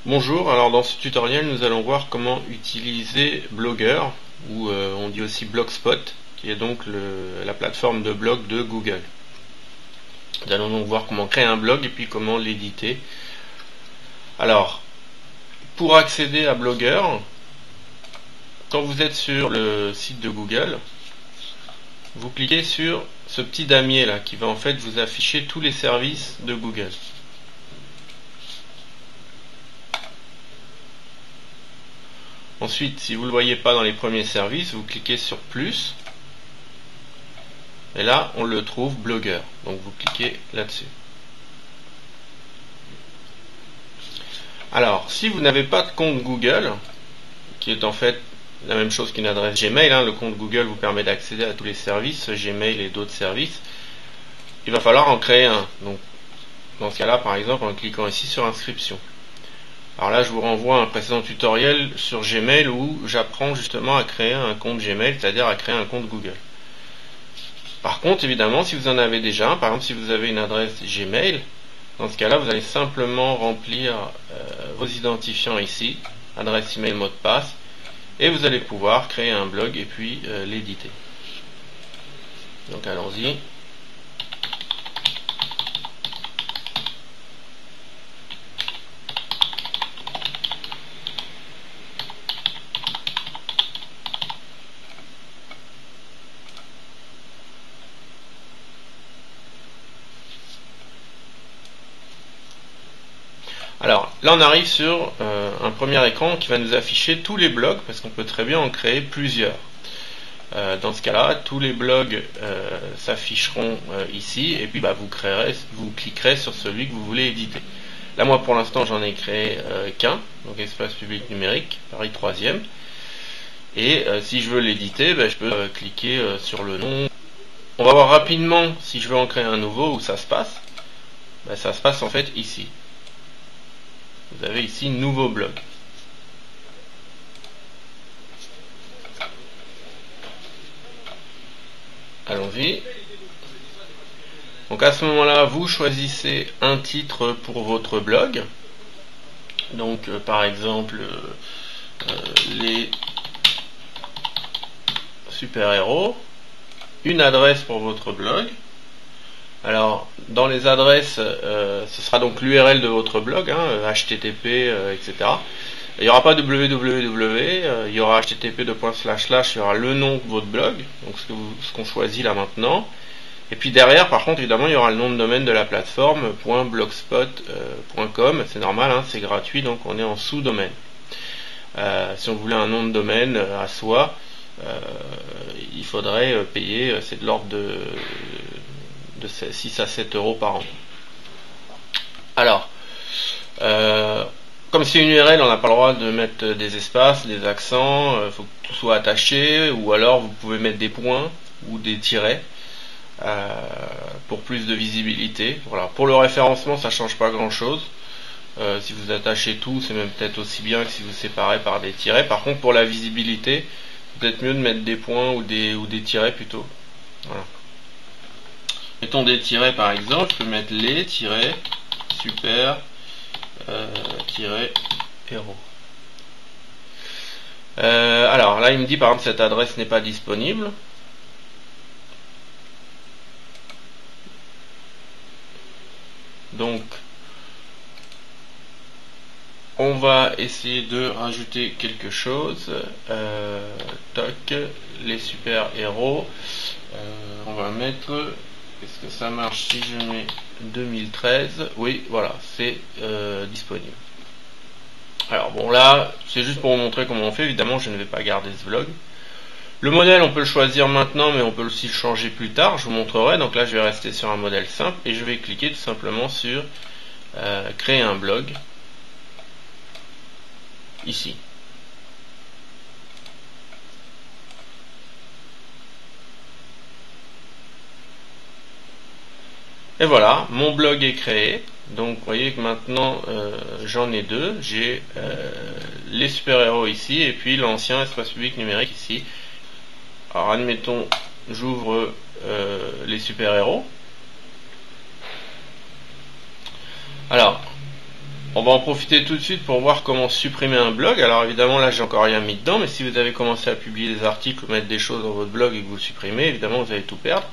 Bonjour, alors dans ce tutoriel nous allons voir comment utiliser Blogger, ou on dit aussi Blogspot, qui est donc la plateforme de blog de Google. Nous allons donc voir comment créer un blog et puis comment l'éditer. Alors, pour accéder à Blogger, quand vous êtes sur le site de Google, vous cliquez sur ce petit damier là qui va en fait vous afficher tous les services de Google. Ensuite, si vous ne le voyez pas dans les premiers services, vous cliquez sur plus. Et là, on le trouve Blogger. Donc vous cliquez là-dessus. Alors, si vous n'avez pas de compte Google, qui est en fait la même chose qu'une adresse Gmail, le compte Google vous permet d'accéder à tous les services, Gmail et d'autres services, il va falloir en créer un. Donc, dans ce cas-là, par exemple, en cliquant ici sur inscription. Alors là, je vous renvoie à un précédent tutoriel sur Gmail où j'apprends justement à créer un compte Gmail, c'est-à-dire à créer un compte Google. Par contre, évidemment, si vous en avez déjà un, par exemple si vous avez une adresse Gmail, dans ce cas-là, vous allez simplement remplir vos identifiants ici, adresse email, mot de passe, et vous allez pouvoir créer un blog et puis l'éditer. Donc allons-y. Alors là on arrive sur un premier écran qui va nous afficher tous les blogs parce qu'on peut très bien en créer plusieurs. Dans ce cas-là, tous les blogs s'afficheront ici et puis vous cliquerez sur celui que vous voulez éditer. Là moi pour l'instant j'en ai créé qu'un, donc espace public numérique, Paris 3e. Et si je veux l'éditer, je peux cliquer sur le nom. On va voir rapidement si je veux en créer un nouveau où ça se passe. Ça se passe en fait ici. Vous avez ici nouveau blog. Allons-y. Donc à ce moment-là, vous choisissez un titre pour votre blog. Donc par exemple les super-héros. Une adresse pour votre blog. Alors, dans les adresses, ce sera donc l'URL de votre blog, HTTP, etc. Il n'y aura pas www, il y aura http:// il y aura le nom de votre blog, donc ce qu'on choisit là maintenant. Et puis derrière, par contre, évidemment, il y aura le nom de domaine de la plateforme, .blogspot.com, c'est normal, c'est gratuit, donc on est en sous-domaine. Si on voulait un nom de domaine à soi, il faudrait payer, c'est de l'ordre de 6 à 7 euros par an. Alors, comme c'est une URL, on n'a pas le droit de mettre des espaces, des accents, il faut que tout soit attaché, ou alors vous pouvez mettre des points ou des tirets pour plus de visibilité. Voilà. Pour le référencement, ça change pas grand-chose. Si vous attachez tout, c'est même peut-être aussi bien que si vous séparez par des tirets. Par contre, pour la visibilité, peut-être mieux de mettre des points ou des tirets plutôt. Voilà. Mettons des tirets par exemple, je peux mettre les tirets super héros. Alors là il me dit par exemple cette adresse n'est pas disponible. Donc on va essayer de rajouter quelque chose. Toc, les super héros. On va mettre. Est-ce que ça marche si je mets 2013? Oui, voilà, c'est disponible. Alors bon là, c'est juste pour vous montrer comment on fait. Évidemment, je ne vais pas garder ce vlog. Le modèle, on peut le choisir maintenant, mais on peut aussi le changer plus tard. Je vous montrerai. Donc là, je vais rester sur un modèle simple et je vais cliquer tout simplement sur créer un blog. Ici. Et voilà, mon blog est créé. Donc vous voyez que maintenant j'en ai deux. J'ai les super-héros ici et puis l'ancien espace public numérique ici. Alors admettons, j'ouvre les super-héros. Alors, On va en profiter tout de suite pour voir comment supprimer un blog. Alors évidemment là j'ai encore rien mis dedans, mais si vous avez commencé à publier des articles ou mettre des choses dans votre blog et que vous le supprimez, évidemment vous allez tout perdre.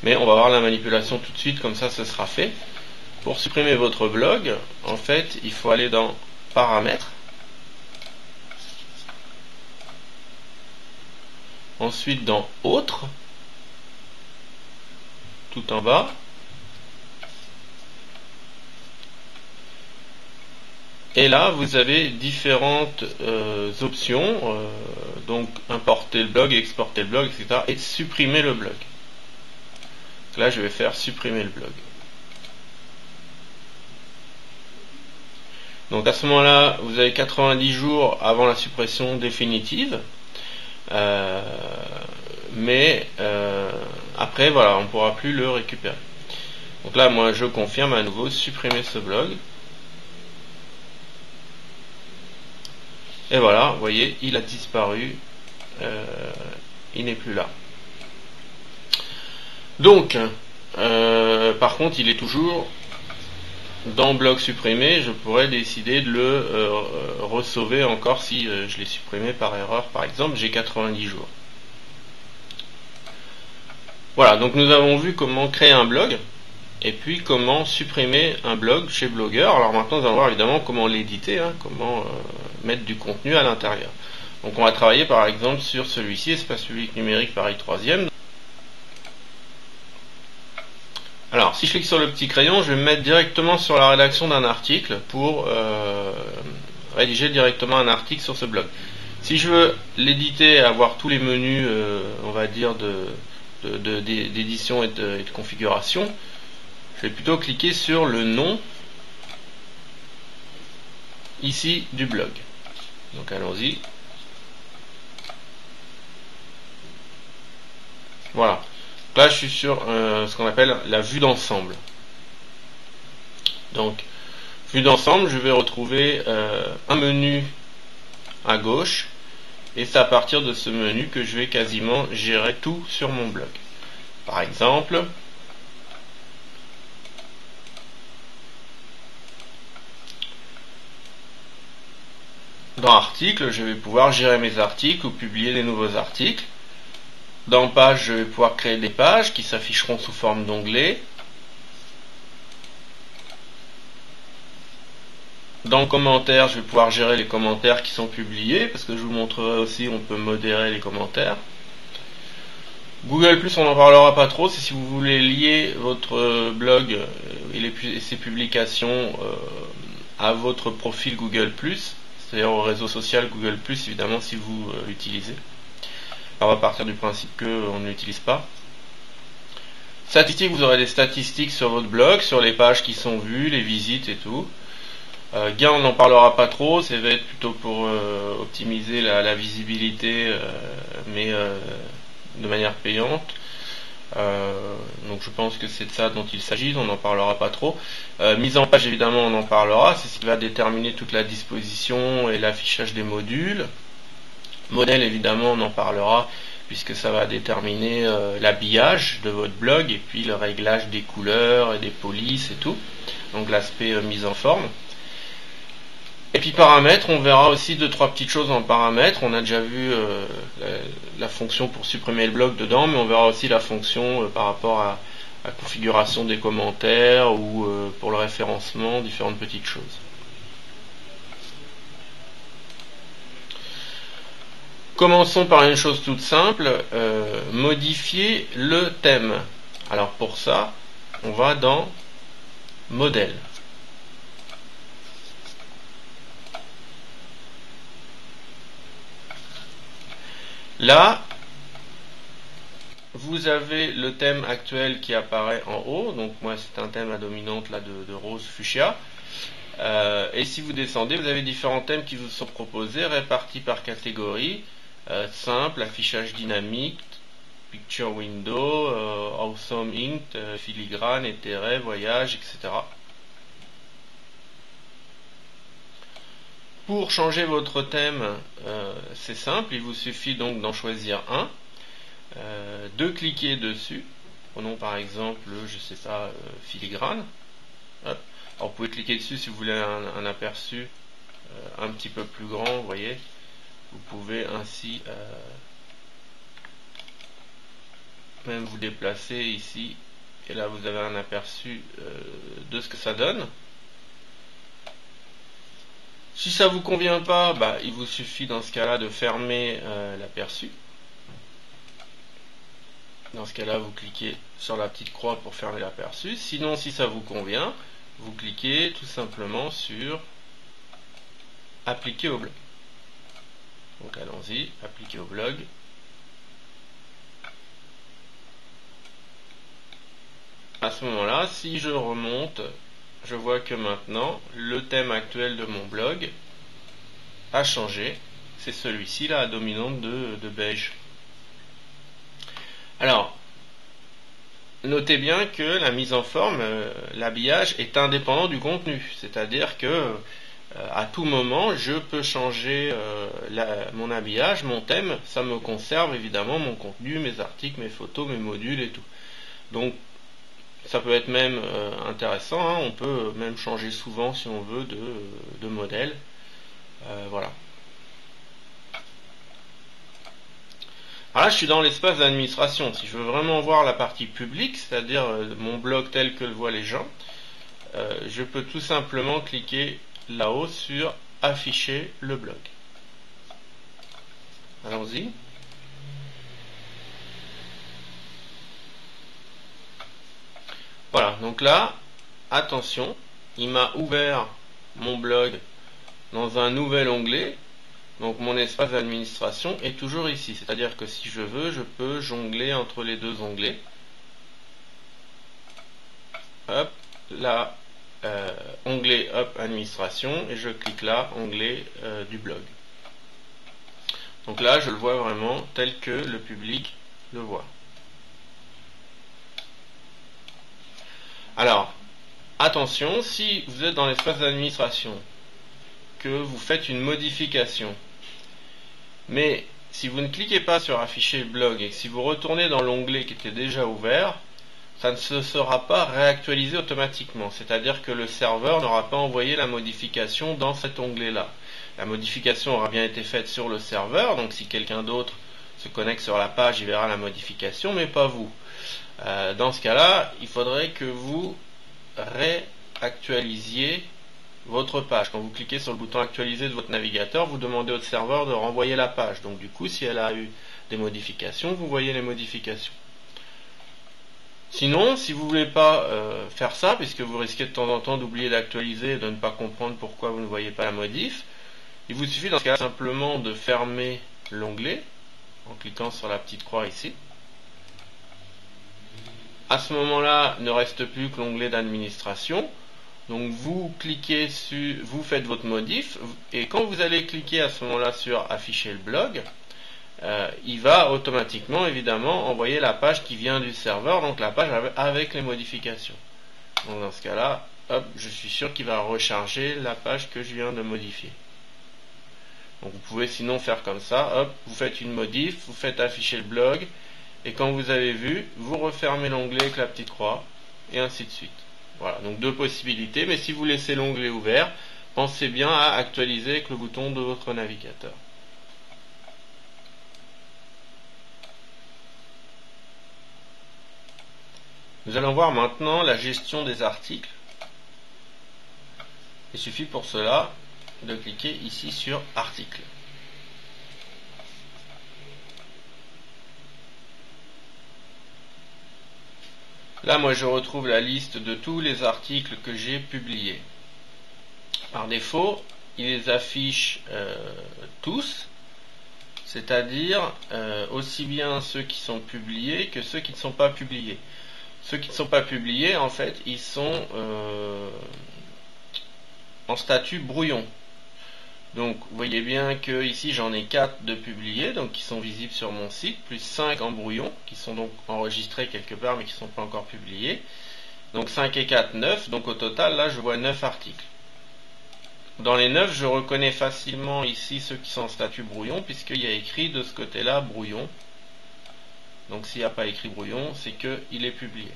Mais on va voir la manipulation tout de suite, comme ça ce sera fait. Pour supprimer votre blog, en fait il faut aller dans Paramètres. Ensuite dans Autres, tout en bas. Et là, vous avez différentes options, donc importer le blog, exporter le blog, etc. et supprimer le blog. Donc là, je vais faire supprimer le blog. Donc à ce moment-là, vous avez 90 jours avant la suppression définitive. Mais après, voilà, on ne pourra plus le récupérer. Donc là, moi, je confirme à nouveau supprimer ce blog. Et voilà, vous voyez, il a disparu, il n'est plus là. Donc, par contre, il est toujours dans blog supprimé. Je pourrais décider de le resauver encore si je l'ai supprimé par erreur, par exemple. J'ai 90 jours. Voilà, donc nous avons vu comment créer un blog et puis comment supprimer un blog chez Blogueur. Alors maintenant, nous allons voir évidemment comment l'éditer, comment mettre du contenu à l'intérieur. Donc on va travailler par exemple sur celui-ci, espace public numérique Paris 3e. Alors si je clique sur le petit crayon, je vais me mettre directement sur la rédaction d'un article pour rédiger directement un article sur ce blog. Si je veux l'éditer et avoir tous les menus, on va dire, d'édition et de configuration, je vais plutôt cliquer sur le nom ici du blog. Donc allons-y. Voilà. Là je suis sur ce qu'on appelle la vue d'ensemble. Donc vue d'ensemble, je vais retrouver un menu à gauche et c'est à partir de ce menu que je vais quasiment gérer tout sur mon blog. Par exemple, dans articles, je vais pouvoir gérer mes articles ou publier des nouveaux articles. Dans page, je vais pouvoir créer des pages qui s'afficheront sous forme d'onglets. Dans commentaires, je vais pouvoir gérer les commentaires qui sont publiés, parce que je vous montrerai aussi, on peut modérer les commentaires. Google+, on n'en parlera pas trop, c'est si vous voulez lier votre blog et ses publications à votre profil Google+, c'est-à-dire au réseau social Google+, évidemment, si vous l'utilisez. On va partir du principe qu'on ne l'utilise pas. Statistiques, vous aurez des statistiques sur votre blog, sur les pages qui sont vues, les visites et tout. Gain, on n'en parlera pas trop, ça va être plutôt pour optimiser la visibilité, mais de manière payante. Donc je pense que c'est de ça dont il s'agit, on n'en parlera pas trop. Mise en page, évidemment, on en parlera, c'est ce qui va déterminer toute la disposition et l'affichage des modules. Modèle, évidemment, on en parlera, puisque ça va déterminer l'habillage de votre blog, et puis le réglage des couleurs et des polices et tout. Donc l'aspect mise en forme. Et puis paramètres, on verra aussi 2-3 petites choses en paramètres. On a déjà vu la fonction pour supprimer le blog dedans, mais on verra aussi la fonction par rapport à la configuration des commentaires ou pour le référencement, différentes petites choses. Commençons par une chose toute simple, modifier le thème. Alors pour ça, on va dans Modèle. Là, vous avez le thème actuel qui apparaît en haut. Donc moi, c'est un thème à dominante là de rose fuchsia. Et si vous descendez, vous avez différents thèmes qui vous sont proposés, répartis par catégorie. Simple, affichage dynamique, picture window, awesome ink, filigrane, éthéré, voyage, etc. Pour changer votre thème, c'est simple, il vous suffit donc d'en choisir un, de cliquer dessus. Prenons par exemple, je sais pas, filigrane. Hop. Alors vous pouvez cliquer dessus si vous voulez un aperçu un petit peu plus grand, vous voyez. Vous pouvez ainsi même vous déplacer ici, et là vous avez un aperçu de ce que ça donne. Si ça vous convient pas, il vous suffit dans ce cas-là de fermer l'aperçu. Dans ce cas-là, vous cliquez sur la petite croix pour fermer l'aperçu. Sinon, si ça vous convient, vous cliquez tout simplement sur appliquer au blog. Donc allons-y, appliquer au blog. À ce moment-là, si je remonte, je vois que maintenant, le thème actuel de mon blog a changé. C'est celui-ci, là, à dominante de beige. Alors, notez bien que la mise en forme, l'habillage est indépendant du contenu. C'est-à-dire que à tout moment, je peux changer mon habillage, mon thème. Ça me conserve évidemment mon contenu, mes articles, mes photos, mes modules et tout. Donc, ça peut être même intéressant. Hein. On peut même changer souvent, si on veut, de modèle. Voilà. Alors là, je suis dans l'espace d'administration. Si je veux vraiment voir la partie publique, c'est-à-dire mon blog tel que le voient les gens, je peux tout simplement cliquer là-haut sur afficher le blog. Allons-y. Voilà, donc là, attention, il m'a ouvert mon blog dans un nouvel onglet. Donc mon espace d'administration est toujours ici. C'est-à-dire que si je veux, je peux jongler entre les deux onglets. Hop, là, onglet hop, administration, et je clique là, onglet du blog. Donc là, je le vois vraiment tel que le public le voit. Alors, attention, si vous êtes dans l'espace d'administration, que vous faites une modification, mais si vous ne cliquez pas sur afficher le blog et que si vous retournez dans l'onglet qui était déjà ouvert, ça ne se sera pas réactualisé automatiquement. C'est-à-dire que le serveur n'aura pas envoyé la modification dans cet onglet-là. La modification aura bien été faite sur le serveur, donc si quelqu'un d'autre se connecte sur la page, il verra la modification, mais pas vous. Dans ce cas-là, il faudrait que vous réactualisiez votre page. Quand vous cliquez sur le bouton actualiser de votre navigateur, vous demandez au serveur de renvoyer la page. Donc du coup, si elle a eu des modifications, vous voyez les modifications. Sinon, si vous ne voulez pas faire ça, puisque vous risquez de temps en temps d'oublier d'actualiser et de ne pas comprendre pourquoi vous ne voyez pas la modif, il vous suffit dans ce cas simplement de fermer l'onglet en cliquant sur la petite croix ici. À ce moment-là, il ne reste plus que l'onglet d'administration. Donc vous cliquez sur, vous faites votre modif, et quand vous allez cliquer à ce moment-là sur afficher le blog, il va automatiquement évidemment envoyer la page qui vient du serveur, donc la page avec les modifications. Donc dans ce cas-là, hop, je suis sûr qu'il va recharger la page que je viens de modifier. Donc vous pouvez sinon faire comme ça, hop, vous faites une modif, vous faites afficher le blog, et quand vous avez vu, vous refermez l'onglet avec la petite croix, et ainsi de suite. Voilà, donc deux possibilités, mais si vous laissez l'onglet ouvert, pensez bien à actualiser avec le bouton de votre navigateur. Nous allons voir maintenant la gestion des articles. Il suffit pour cela de cliquer ici sur articles. Là, moi, je retrouve la liste de tous les articles que j'ai publiés. Par défaut, il les affiche tous, c'est-à-dire aussi bien ceux qui sont publiés que ceux qui ne sont pas publiés. Ceux qui ne sont pas publiés, en fait, ils sont en statut brouillon. Donc vous voyez bien que ici j'en ai 4 de publiés, donc qui sont visibles sur mon site, plus 5 en brouillon, qui sont donc enregistrés quelque part mais qui ne sont pas encore publiés. Donc 5 et 4, 9, donc au total là je vois 9 articles. Dans les 9, je reconnais facilement ici ceux qui sont en statut brouillon, puisqu'il y a écrit de ce côté-là brouillon. Donc s'il n'y a pas écrit brouillon, c'est qu'il est publié.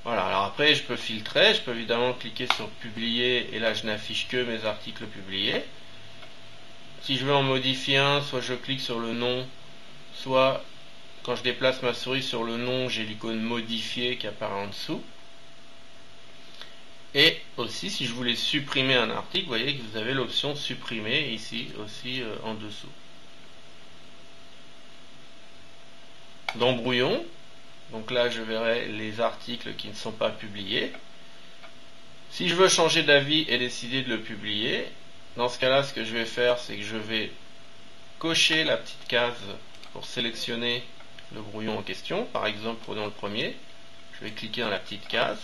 Voilà, alors après je peux filtrer, je peux évidemment cliquer sur publier et là je n'affiche que mes articles publiés. Si je veux en modifier un, soit je clique sur le nom, soit quand je déplace ma souris sur le nom, j'ai l'icône modifier qui apparaît en dessous. Et aussi, si je voulais supprimer un article, vous voyez que vous avez l'option supprimer ici aussi en dessous. Dans Brouillon, donc là je verrai les articles qui ne sont pas publiés. Si je veux changer d'avis et décider de le publier, dans ce cas-là, ce que je vais faire, c'est que je vais cocher la petite case pour sélectionner le brouillon en question. Par exemple, prenons le premier. Je vais cliquer dans la petite case.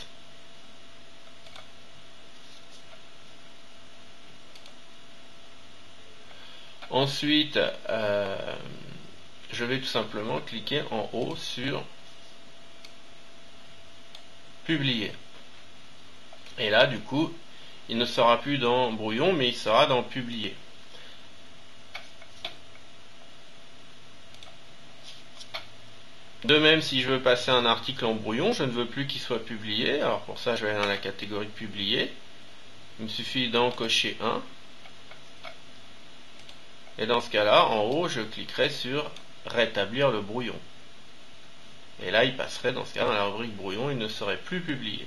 Ensuite, je vais tout simplement cliquer en haut sur publier. Et là, du coup, il ne sera plus dans brouillon, mais il sera dans publier. De même, si je veux passer un article en brouillon, je ne veux plus qu'il soit publié. Alors pour ça, je vais aller dans la catégorie publier. Il me suffit d'en cocher un. Et dans ce cas-là, en haut, je cliquerai sur rétablir le brouillon. Et là, il passerait dans ce cas dans la rubrique brouillon, il ne serait plus publié.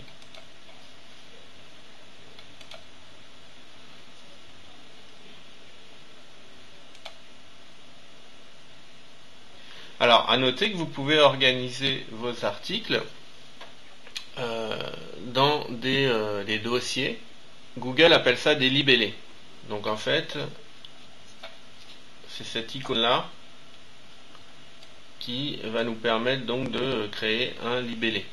Alors, à noter que vous pouvez organiser vos articles dans des dossiers. Google appelle ça des libellés. Donc en fait, c'est cette icône-là qui va nous permettre donc de créer un libellé.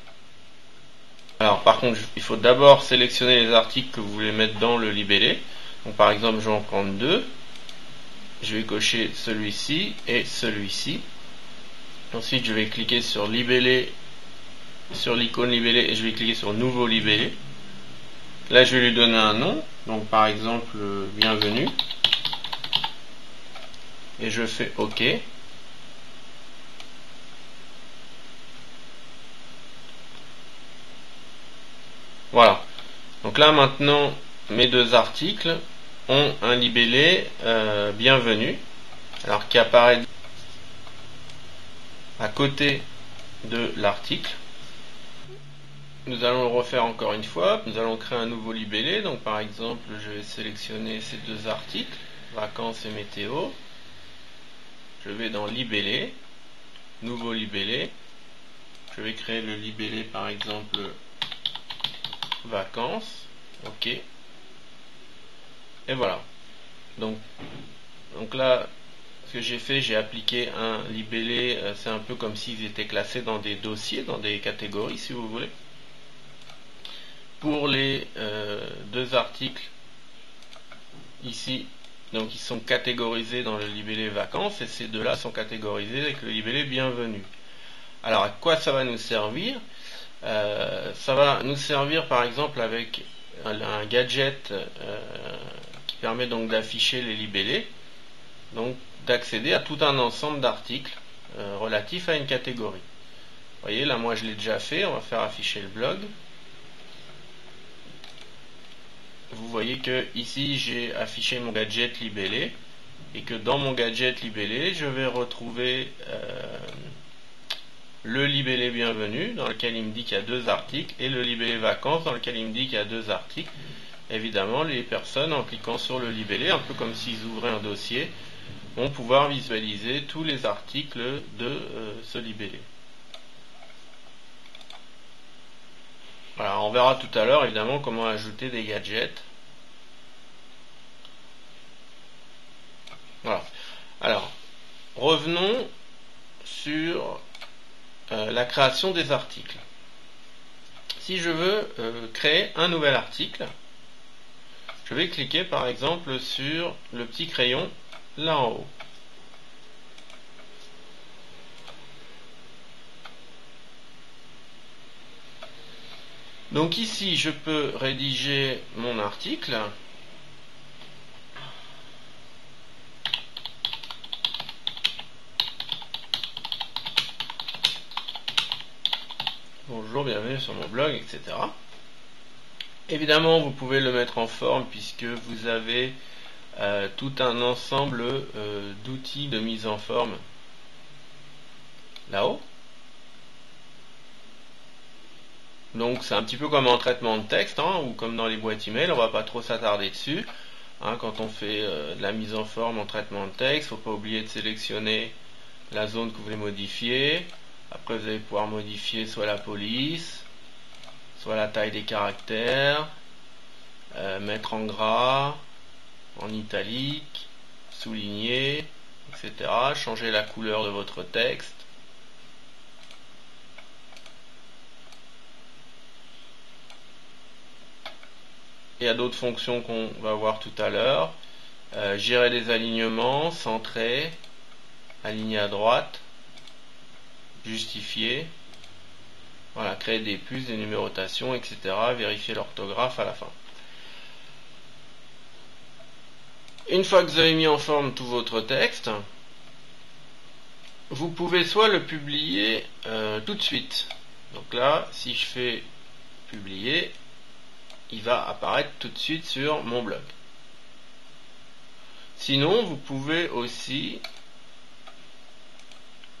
Alors par contre, il faut d'abord sélectionner les articles que vous voulez mettre dans le libellé. Donc par exemple, je vais en prendre deux. Je vais cocher celui-ci et celui-ci. Ensuite, je vais cliquer sur libellé, sur l'icône libellé et je vais cliquer sur nouveau libellé. Là, je vais lui donner un nom. Donc par exemple, bienvenue. Et je fais OK. Voilà. Donc là maintenant, mes deux articles ont un libellé bienvenue, alors qui apparaît à côté de l'article. Nous allons le refaire encore une fois. Nous allons créer un nouveau libellé. Donc par exemple, je vais sélectionner ces deux articles, vacances et météo. Je vais dans libellé, nouveau libellé. Je vais créer le libellé par exemple vacances. OK. Et voilà. Donc là, ce que j'ai fait, j'ai appliqué un libellé. C'est un peu comme s'ils étaient classés dans des dossiers, dans des catégories si vous voulez. Pour les deux articles ici, donc ils sont catégorisés dans le libellé vacances et ces deux-là sont catégorisés avec le libellé bienvenue. Alors à quoi ça va nous servir? Ça va nous servir par exemple avec un gadget qui permet donc d'afficher les libellés, donc d'accéder à tout un ensemble d'articles relatifs à une catégorie. Vous voyez, là moi je l'ai déjà fait, on va faire afficher le blog. Vous voyez que ici j'ai affiché mon gadget libellé et que dans mon gadget libellé je vais retrouver le libellé bienvenue dans lequel il me dit qu'il y a deux articles et le libellé vacances dans lequel il me dit qu'il y a deux articles. Évidemment, les personnes en cliquant sur le libellé, un peu comme s'ils ouvraient un dossier, vont pouvoir visualiser tous les articles de ce libellé. Voilà, on verra tout à l'heure évidemment comment ajouter des gadgets. Voilà. Alors, revenons sur la création des articles. Si je veux créer un nouvel article, je vais cliquer par exemple sur le petit crayon là en haut. Donc ici, je peux rédiger mon article. Bonjour. bonjour, bienvenue sur mon blog, etc. Évidemment, vous pouvez le mettre en forme puisque vous avez tout un ensemble d'outils de mise en forme là-haut. Donc c'est un petit peu comme en traitement de texte, hein, ou comme dans les boîtes email, on va pas trop s'attarder dessus. Hein, quand on fait de la mise en forme en traitement de texte, faut pas oublier de sélectionner la zone que vous voulez modifier. Après vous allez pouvoir modifier soit la police, soit la taille des caractères, mettre en gras, en italique, souligner, etc. Changer la couleur de votre texte. Il y a d'autres fonctions qu'on va voir tout à l'heure. Gérer les alignements, centrer, aligner à droite, justifier, voilà, créer des puces, des numérotations, etc. Vérifier l'orthographe à la fin. Une fois que vous avez mis en forme tout votre texte, vous pouvez soit le publier tout de suite. Donc là, si je fais publier, il va apparaître tout de suite sur mon blog. Sinon, vous pouvez aussi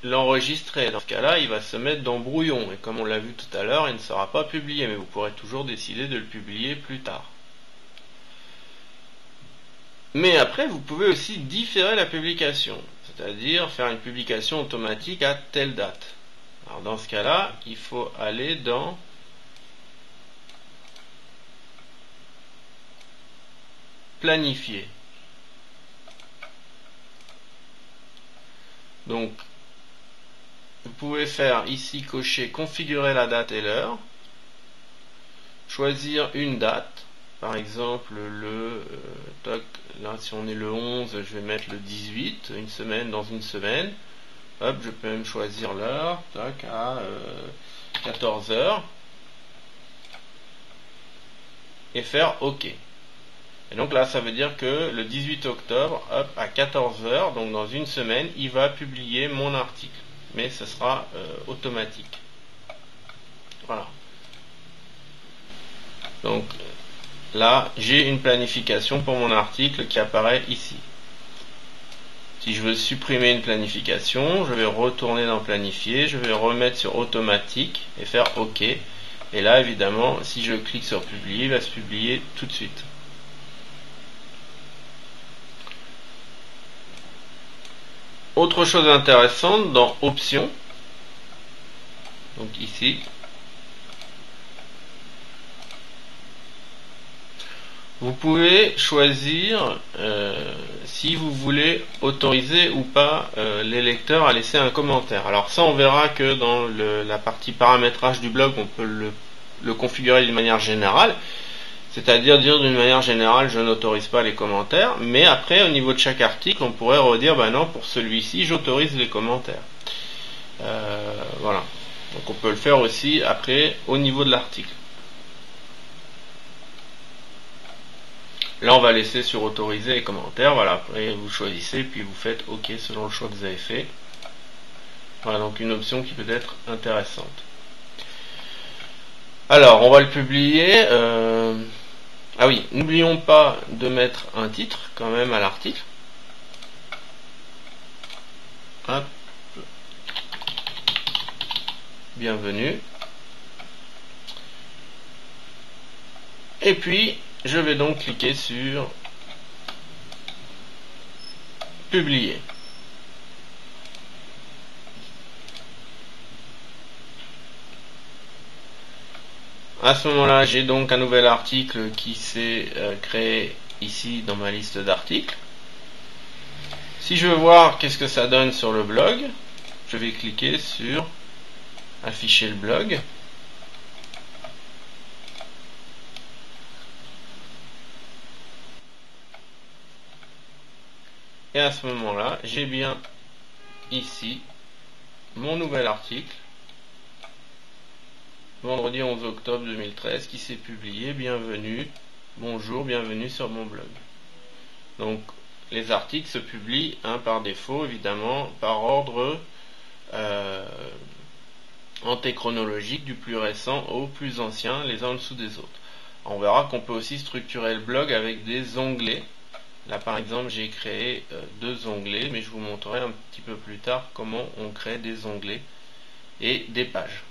l'enregistrer. Dans ce cas-là, il va se mettre dans brouillon. Et comme on l'a vu tout à l'heure, il ne sera pas publié. Mais vous pourrez toujours décider de le publier plus tard. Mais après, vous pouvez aussi différer la publication. C'est-à-dire faire une publication automatique à telle date. Alors dans ce cas-là, il faut aller dans planifier. Donc, vous pouvez faire ici cocher configurer la date et l'heure, choisir une date, par exemple là si on est le 11, je vais mettre le 18, une semaine dans une semaine. Hop, je peux même choisir l'heure, à 14 h et faire OK. Et donc là, ça veut dire que le 18 octobre, hop, à 14 h, donc dans une semaine, il va publier mon article. Mais ce sera automatique. Voilà. Donc là, j'ai une planification pour mon article qui apparaît ici. Si je veux supprimer une planification, je vais retourner dans planifier, je vais remettre sur automatique et faire OK. Et là, évidemment, si je clique sur publier, il va se publier tout de suite. Autre chose intéressante dans options, donc ici, vous pouvez choisir si vous voulez autoriser ou pas les lecteurs à laisser un commentaire. Alors ça, on verra que dans la partie paramétrage du blog, on peut le configurer d'une manière générale. C'est-à-dire dire d'une manière générale, je n'autorise pas les commentaires, mais après, au niveau de chaque article, on pourrait redire, ben non, pour celui-ci, j'autorise les commentaires. Voilà. Donc on peut le faire aussi après, au niveau de l'article. Là, on va laisser sur autoriser les commentaires. Voilà, après, vous choisissez, puis vous faites OK selon le choix que vous avez fait. Voilà, donc une option qui peut être intéressante. Alors, on va le publier. Ah oui, n'oublions pas de mettre un titre quand même à l'article. Hop. Bienvenue. Et puis, je vais donc cliquer sur publier. À ce moment-là, j'ai donc un nouvel article qui s'est créé ici dans ma liste d'articles. Si je veux voir qu'est-ce que ça donne sur le blog, je vais cliquer sur afficher le blog. Et à ce moment-là, j'ai bien ici mon nouvel article, vendredi 11 octobre 2013, qui s'est publié. Bienvenue, bonjour, bienvenue sur mon blog. Donc, les articles se publient par défaut, évidemment, par ordre antéchronologique du plus récent au plus ancien, les uns en dessous des autres. On verra qu'on peut aussi structurer le blog avec des onglets. Là par exemple j'ai créé 2 onglets, mais je vous montrerai un petit peu plus tard comment on crée des onglets et des pages.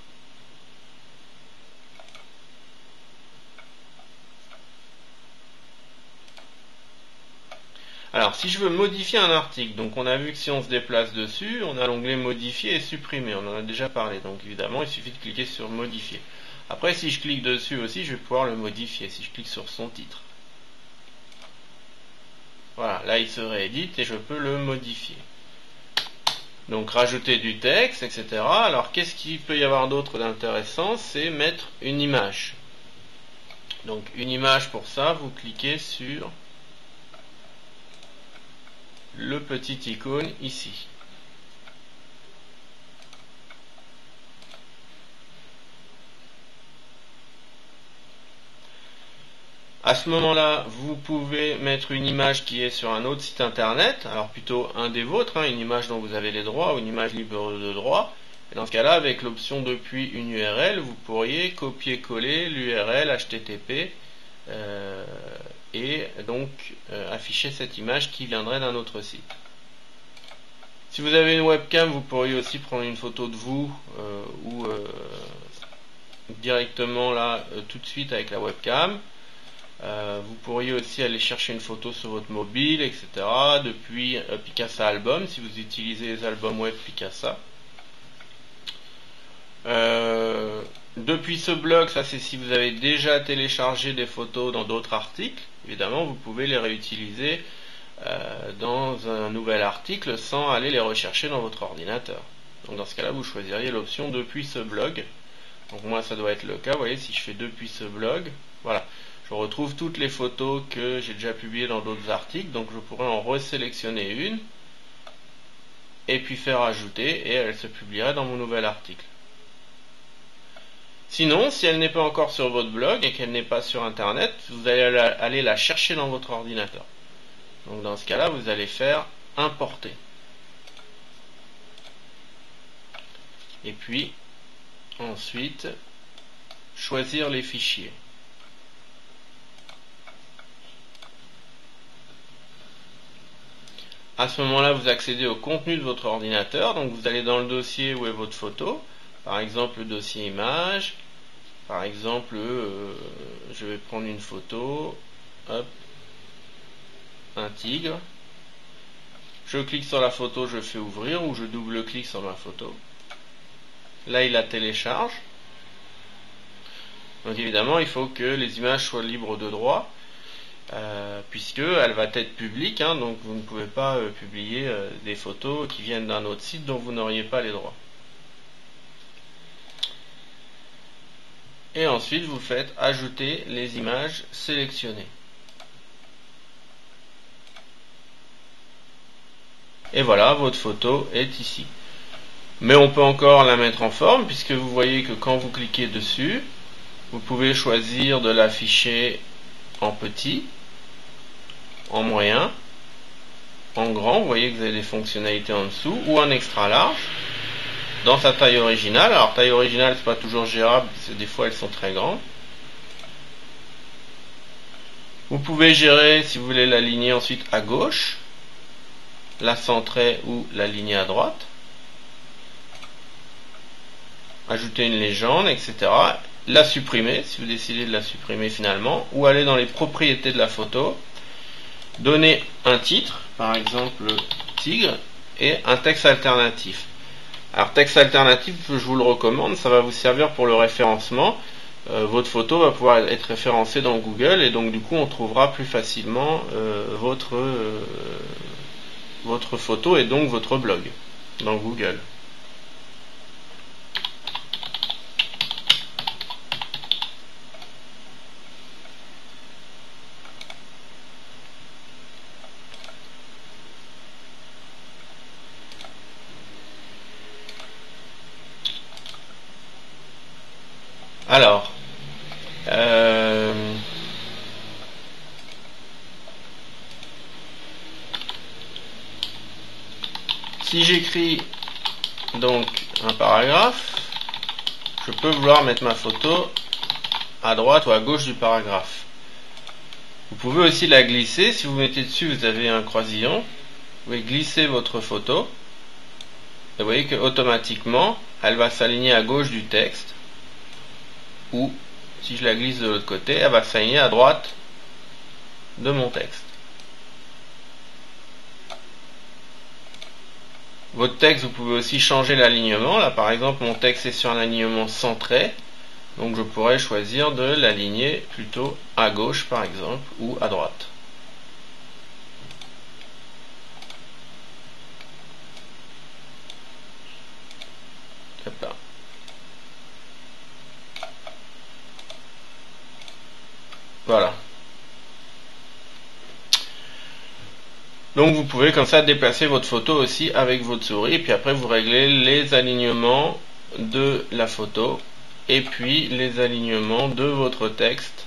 Alors si je veux modifier un article, donc on a vu que si on se déplace dessus, on a l'onglet modifier et supprimer, on en a déjà parlé, donc évidemment il suffit de cliquer sur modifier. Après si je clique dessus aussi, je vais pouvoir le modifier si je clique sur son titre. Voilà, là il se réédite et je peux le modifier. Donc rajouter du texte, etc. Alors qu'est-ce qu'il peut y avoir d'autre d'intéressant? C'est mettre une image. Donc une image, pour ça, vous cliquez sur le petit icône ici. À ce moment-là, vous pouvez mettre une image qui est sur un autre site internet, alors plutôt un des vôtres, une image dont vous avez les droits ou une image libre de droit. Et dans ce cas-là, avec l'option depuis une URL, vous pourriez copier-coller l'URL HTTP et donc afficher cette image qui viendrait d'un autre site. Si vous avez une webcam, vous pourriez aussi prendre une photo de vous ou directement là tout de suite avec la webcam. Vous pourriez aussi aller chercher une photo sur votre mobile, etc. depuis Picasa Album, si vous utilisez les albums web Picasa. Depuis ce blog, ça c'est si vous avez déjà téléchargé des photos dans d'autres articles. Évidemment, vous pouvez les réutiliser dans un nouvel article sans aller les rechercher dans votre ordinateur. Donc dans ce cas-là, vous choisiriez l'option depuis ce blog. Donc moi, ça doit être le cas. Vous voyez, si je fais depuis ce blog, voilà. Je retrouve toutes les photos que j'ai déjà publiées dans d'autres articles, donc je pourrais en resélectionner une et puis faire ajouter et elle se publierait dans mon nouvel article. Sinon, si elle n'est pas encore sur votre blog et qu'elle n'est pas sur internet, vous allez aller la chercher dans votre ordinateur. Donc dans ce cas-là, vous allez faire importer. Et puis ensuite choisir les fichiers. À ce moment-là, vous accédez au contenu de votre ordinateur, donc vous allez dans le dossier où est votre photo, par exemple le dossier image, par exemple je vais prendre une photo, hop, un tigre, je clique sur la photo, je fais ouvrir ou je double-clique sur ma photo, là il la télécharge, donc évidemment il faut que les images soient libres de droit, puisque elle va être publique, donc vous ne pouvez pas publier des photos qui viennent d'un autre site dont vous n'auriez pas les droits. Et ensuite vous faites ajouter les images sélectionnées. Et voilà, votre photo est ici. Mais on peut encore la mettre en forme, puisque vous voyez que quand vous cliquez dessus, vous pouvez choisir de l'afficher en petit, en moyen, en grand, vous voyez que vous avez des fonctionnalités en dessous, ou en extra large, dans sa taille originale. Alors taille originale, c'est pas toujours gérable, parce que des fois elles sont très grandes. Vous pouvez gérer, si vous voulez, l'aligner ensuite à gauche, la centrer ou l'aligner à droite, ajouter une légende, etc. La supprimer, si vous décidez de la supprimer finalement, ou aller dans les propriétés de la photo, donner un titre, par exemple tigre, et un texte alternatif. Alors texte alternatif, je vous le recommande, ça va vous servir pour le référencement. Votre photo va pouvoir être référencée dans Google et donc du coup on trouvera plus facilement votre photo et donc votre blog dans Google. Alors, si j'écris donc un paragraphe, je peux vouloir mettre ma photo à droite ou à gauche du paragraphe. Vous pouvez aussi la glisser. Si vous mettez dessus, vous avez un croisillon. Vous pouvez glisser votre photo. Et vous voyez que automatiquement, elle va s'aligner à gauche du texte. Ou, si je la glisse de l'autre côté, elle va s'aligner à droite de mon texte. Votre texte, vous pouvez aussi changer l'alignement. Là, par exemple, mon texte est sur un alignement centré. Donc, je pourrais choisir de l'aligner plutôt à gauche, par exemple, ou à droite. Hop là. Voilà. Donc vous pouvez comme ça déplacer votre photo aussi avec votre souris, et puis après vous réglez les alignements de la photo et puis les alignements de votre texte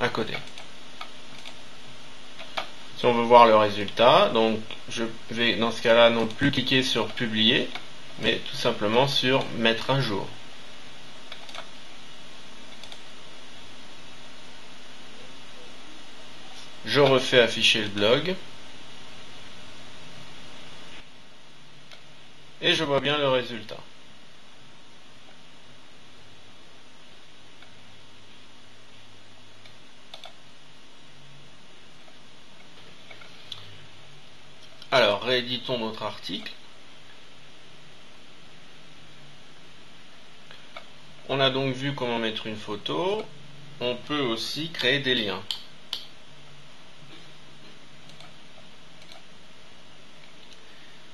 à côté. Si on veut voir le résultat, donc je vais dans ce cas-là non plus cliquer sur publier, mais tout simplement sur mettre à jour. Je refais afficher le blog. Et je vois bien le résultat. Alors, rééditons notre article. On a donc vu comment mettre une photo. On peut aussi créer des liens.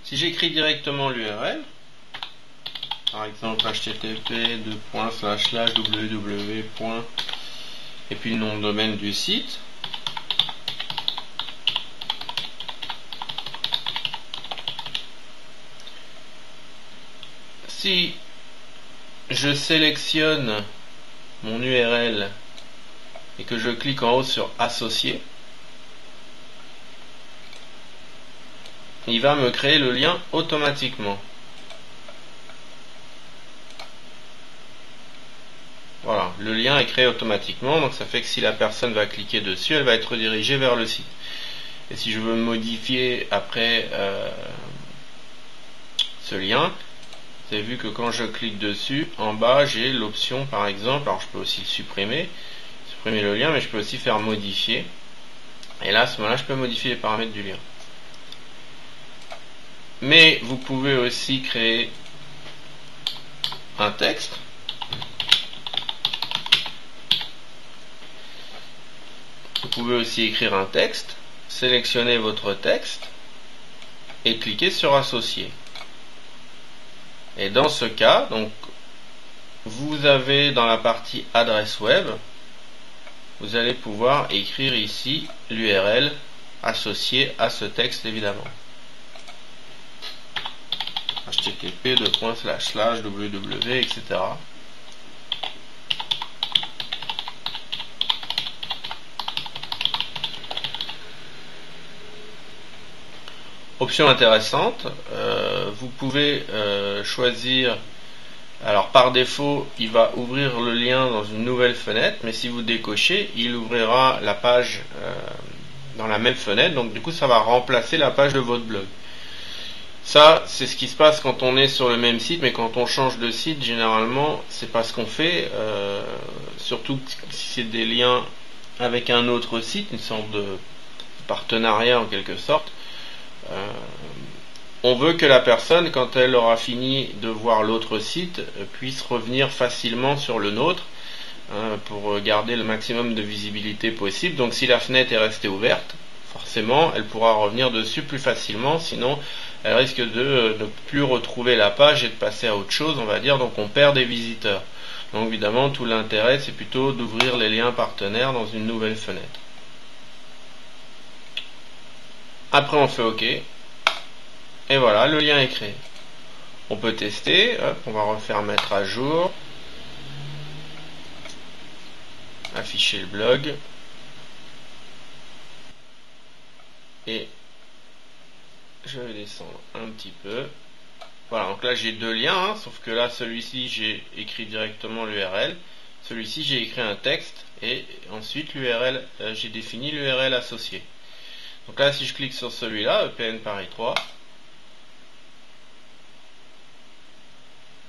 Si j'écris directement l'URL, par exemple http://www. et puis le nom de domaine du site, si je sélectionne mon URL et que je clique en haut sur associer, il va me créer le lien automatiquement. Voilà, le lien est créé automatiquement, donc ça fait que si la personne va cliquer dessus, elle va être redirigée vers le site. Et si je veux modifier après ce lien, vous avez vu que quand je clique dessus, en bas j'ai l'option par exemple, alors je peux aussi le supprimer le lien, mais je peux aussi faire modifier. Et là à ce moment-là je peux modifier les paramètres du lien. Mais vous pouvez aussi créer un texte. Vous pouvez aussi écrire un texte, sélectionner votre texte et cliquer sur associer. Et dans ce cas, donc, vous avez dans la partie adresse web, vous allez pouvoir écrire ici l'URL associée à ce texte évidemment. http://www, etc. Option intéressante, vous pouvez choisir, alors par défaut il va ouvrir le lien dans une nouvelle fenêtre, mais si vous décochez, il ouvrira la page dans la même fenêtre, donc du coup ça va remplacer la page de votre blog. Ça, c'est ce qui se passe quand on est sur le même site, mais quand on change de site, généralement, c'est pas ce qu'on fait, surtout si c'est des liens avec un autre site, une sorte de partenariat en quelque sorte. On veut que la personne, quand elle aura fini de voir l'autre site, puisse revenir facilement sur le nôtre, pour garder le maximum de visibilité possible. Donc si la fenêtre est restée ouverte, forcément, elle pourra revenir dessus plus facilement, sinon elle risque de ne plus retrouver la page et de passer à autre chose, on va dire, donc on perd des visiteurs. Donc évidemment, tout l'intérêt, c'est plutôt d'ouvrir les liens partenaires dans une nouvelle fenêtre. Après, on fait OK. Et voilà, le lien est créé. On peut tester, hop, on va refaire mettre à jour. Afficher le blog. Et je vais descendre un petit peu. Voilà, donc là j'ai deux liens, hein, sauf que là celui-ci j'ai écrit directement l'URL, celui-ci j'ai écrit un texte et ensuite l'URL, j'ai défini l'URL associé. Donc là si je clique sur celui-là, EPN Paris 3,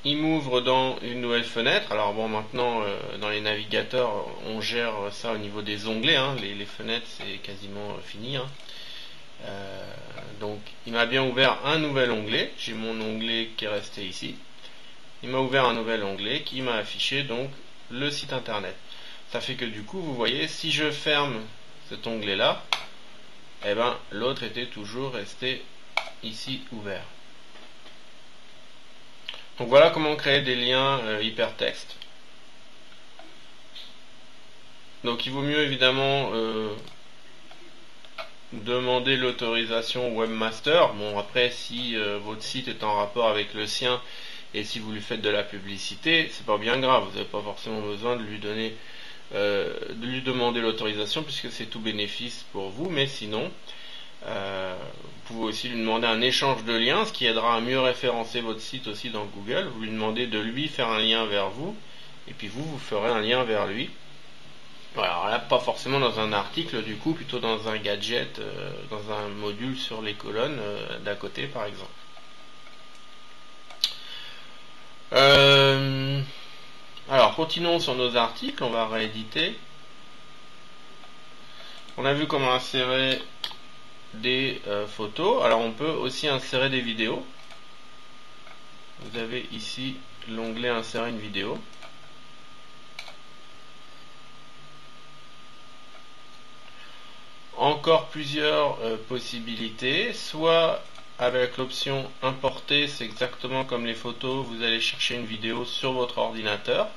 il m'ouvre dans une nouvelle fenêtre. Alors bon, maintenant dans les navigateurs on gère ça au niveau des onglets, hein. Les fenêtres c'est quasiment fini, hein. Donc il m'a bien ouvert un nouvel onglet, j'ai mon onglet qui est resté ici, il m'a ouvert un nouvel onglet qui m'a affiché donc le site internet. Ça fait que du coup vous voyez, si je ferme cet onglet là, eh ben l'autre était toujours resté ici ouvert. Donc voilà comment créer des liens hypertexte. Donc il vaut mieux évidemment demander l'autorisation webmaster. Bon, après si votre site est en rapport avec le sien et si vous lui faites de la publicité, c'est pas bien grave, vous n'avez pas forcément besoin de lui donner de lui demander l'autorisation puisque c'est tout bénéfice pour vous. Mais sinon vous pouvez aussi lui demander un échange de liens, ce qui aidera à mieux référencer votre site aussi dans Google. Vous lui demandez de lui faire un lien vers vous et puis vous ferez un lien vers lui. Alors là, pas forcément dans un article, du coup, plutôt dans un gadget, dans un module sur les colonnes d'à côté, par exemple. Alors, continuons sur nos articles, on va rééditer. On a vu comment insérer des photos. Alors, on peut aussi insérer des vidéos. Vous avez ici l'onglet Insérer une vidéo. Encore plusieurs possibilités, soit avec l'option importer, c'est exactement comme les photos, vous allez chercher une vidéo sur votre ordinateur.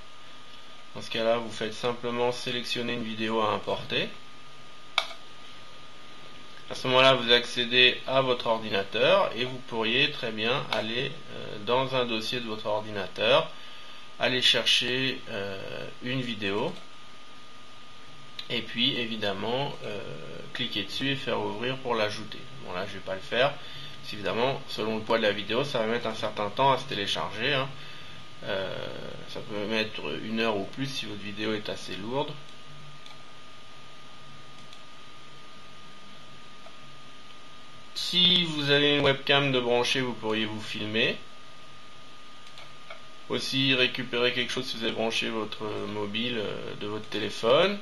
Dans ce cas-là, vous faites simplement sélectionner une vidéo à importer. À ce moment-là, vous accédez à votre ordinateur et vous pourriez très bien aller dans un dossier de votre ordinateur, aller chercher une vidéo. Et puis évidemment cliquer dessus et faire ouvrir pour l'ajouter. Bon là je vais pas le faire, parce évidemment selon le poids de la vidéo ça va mettre un certain temps à se télécharger, hein. Ça peut mettre 1 heure ou plus si votre vidéo est assez lourde. Si vous avez une webcam de brancher, vous pourriez vous filmer. Aussi récupérer quelque chose si vous avez branché votre mobile de votre téléphone.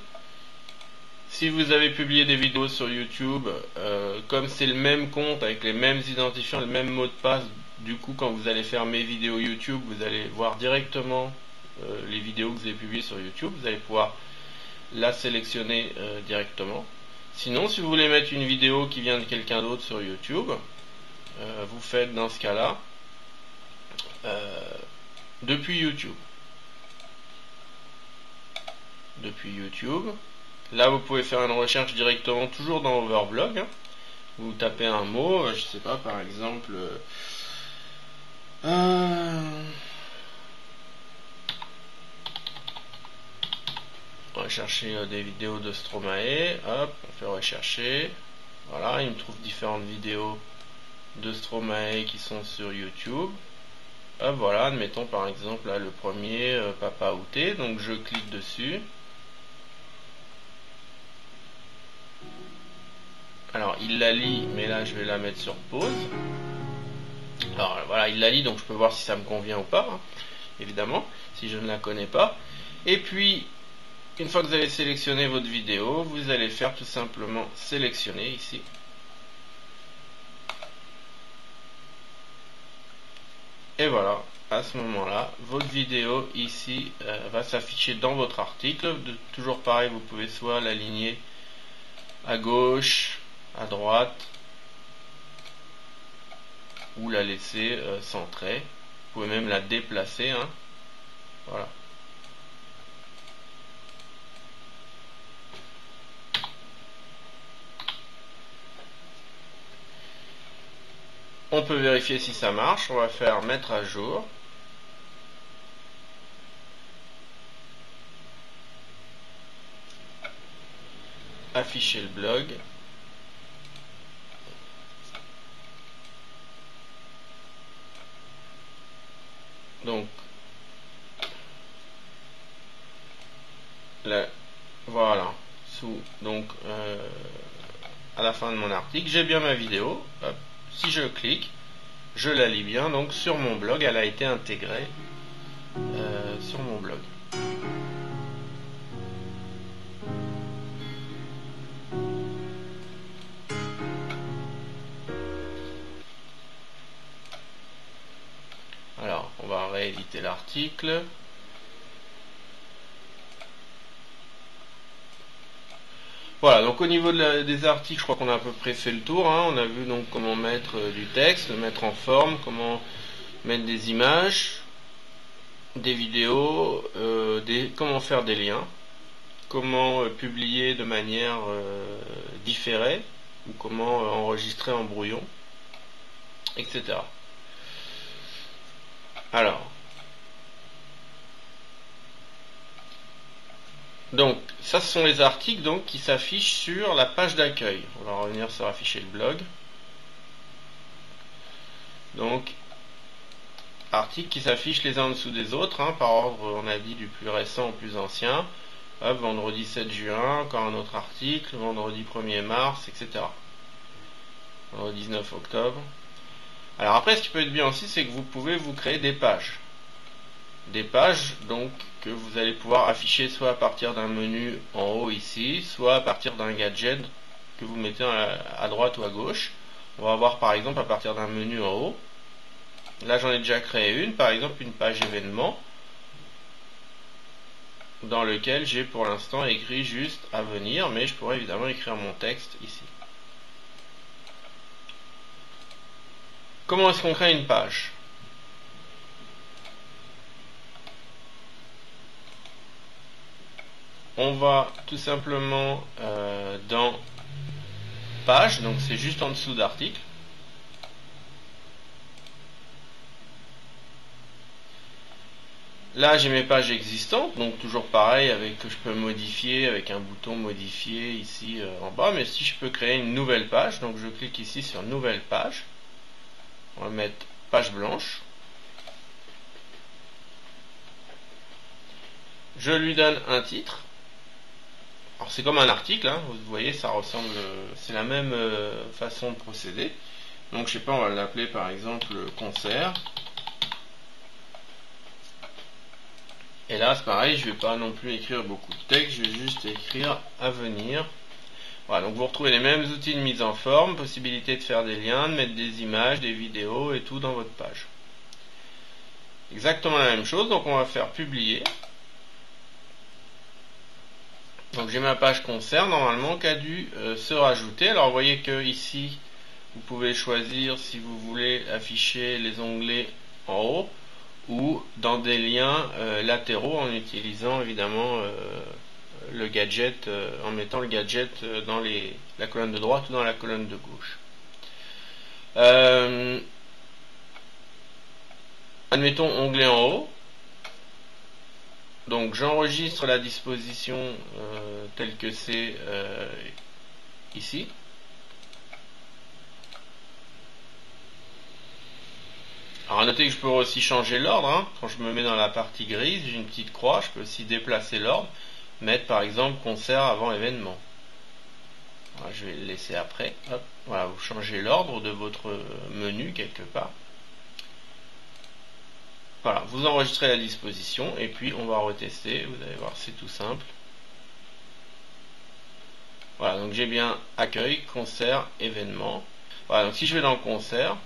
Si vous avez publié des vidéos sur YouTube, comme c'est le même compte avec les mêmes identifiants, le même mot de passe, du coup quand vous allez faire mes vidéos YouTube, vous allez voir directement les vidéos que vous avez publiées sur YouTube, vous allez pouvoir la sélectionner directement. Sinon, si vous voulez mettre une vidéo qui vient de quelqu'un d'autre sur YouTube, vous faites dans ce cas-là depuis YouTube. Depuis YouTube. Là, vous pouvez faire une recherche directement, toujours dans Overblog, hein. Vous tapez un mot, je sais pas, par exemple, on va chercher des vidéos de Stromae. Hop, on fait rechercher. Voilà, il me trouve différentes vidéos de Stromae qui sont sur YouTube. Hop, voilà, admettons par exemple là le premier, Papa Outé. Donc je clique dessus. Alors il la lit, mais là je vais la mettre sur pause. Alors voilà, il la lit, donc je peux voir si ça me convient ou pas, hein, évidemment, si je ne la connais pas. Et puis, une fois que vous avez sélectionné votre vidéo, vous allez faire tout simplement sélectionner ici. Et voilà, à ce moment-là, votre vidéo ici va s'afficher dans votre article. Toujours pareil, vous pouvez soit l'aligner à gauche, à droite, ou la laisser centrée. Vous pouvez même la déplacer, hein. Voilà. On peut vérifier si ça marche. On va faire mettre à jour. Afficher le blog. Donc là, voilà, donc à la fin de mon article, j'ai bien ma vidéo. Hop. Si je clique, je la lis bien. Donc sur mon blog, elle a été intégrée sur mon blog. Alors, on va rééditer l'article. Voilà, donc au niveau des articles, je crois qu'on a à peu près fait le tour. Hein. On a vu donc comment mettre du texte, le mettre en forme, comment mettre des images, des vidéos, comment faire des liens, comment publier de manière différée, ou comment enregistrer en brouillon, etc. Alors, donc ça ce sont les articles donc qui s'affichent sur la page d'accueil. On va revenir sur afficher le blog. Donc articles qui s'affichent les uns en dessous des autres, hein, par ordre, on a dit du plus récent au plus ancien. Hop, vendredi 7 juin, encore un autre article, vendredi 1er mars, etc. Vendredi 19 octobre. Alors après, ce qui peut être bien aussi, c'est que vous pouvez vous créer des pages. Des pages donc que vous allez pouvoir afficher soit à partir d'un menu en haut ici, soit à partir d'un gadget que vous mettez à droite ou à gauche. On va voir par exemple à partir d'un menu en haut. Là j'en ai déjà créé une, par exemple une page événement, dans lequel j'ai pour l'instant écrit juste à venir, mais je pourrais évidemment écrire mon texte ici. Comment est-ce qu'on crée une page ? On va tout simplement dans page, donc c'est juste en dessous d'article. Là j'ai mes pages existantes, donc toujours pareil, avec que je peux modifier avec un bouton modifier ici en bas, mais si je peux créer une nouvelle page, donc je clique ici sur nouvelle page. On va mettre page blanche. Je lui donne un titre. Alors c'est comme un article, hein, vous voyez, ça ressemble, c'est la même façon de procéder. Donc je sais pas, on va l'appeler par exemple concert. Et là c'est pareil, je vais pas non plus écrire beaucoup de texte, je vais juste écrire à venir. Voilà, donc vous retrouvez les mêmes outils de mise en forme, possibilité de faire des liens, de mettre des images, des vidéos et tout dans votre page. Exactement la même chose, donc on va faire publier. Donc j'ai ma page concert normalement qui a dû se rajouter. Alors vous voyez que ici vous pouvez choisir si vous voulez afficher les onglets en haut ou dans des liens latéraux en utilisant évidemment le gadget, en mettant le gadget dans la colonne de droite ou dans la colonne de gauche. Admettons onglet en haut. Donc j'enregistre la disposition telle que c'est ici. Alors à noter que je peux aussi changer l'ordre, hein. Quand je me mets dans la partie grise, j'ai une petite croix, je peux aussi déplacer l'ordre, mettre par exemple concert avant événement. Voilà, je vais le laisser après. Hop. Voilà, vous changez l'ordre de votre menu quelque part. Voilà, vous enregistrez la disposition et puis on va retester, vous allez voir c'est tout simple. Voilà, donc j'ai bien accueil, concert, événement. Voilà, donc si je vais dans le concert,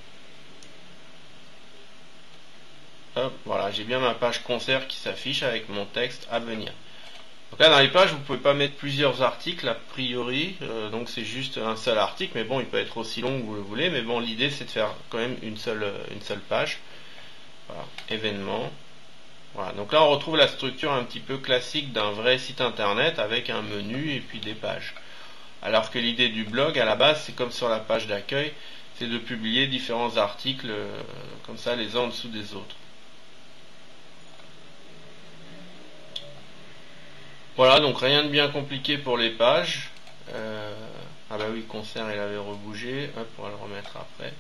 hop, voilà, j'ai bien ma page concert qui s'affiche avec mon texte à venir. Donc là dans les pages vous pouvez pas mettre plusieurs articles a priori, donc c'est juste un seul article, mais bon il peut être aussi long que vous le voulez, mais bon l'idée c'est de faire quand même une seule page. Voilà, événement. Voilà, donc là on retrouve la structure un petit peu classique d'un vrai site internet avec un menu et puis des pages. Alors que l'idée du blog à la base c'est comme sur la page d'accueil, c'est de publier différents articles comme ça les uns en dessous des autres. Voilà, donc rien de bien compliqué pour les pages. Ah bah oui, concert il avait rebougé, hop, on va le remettre après.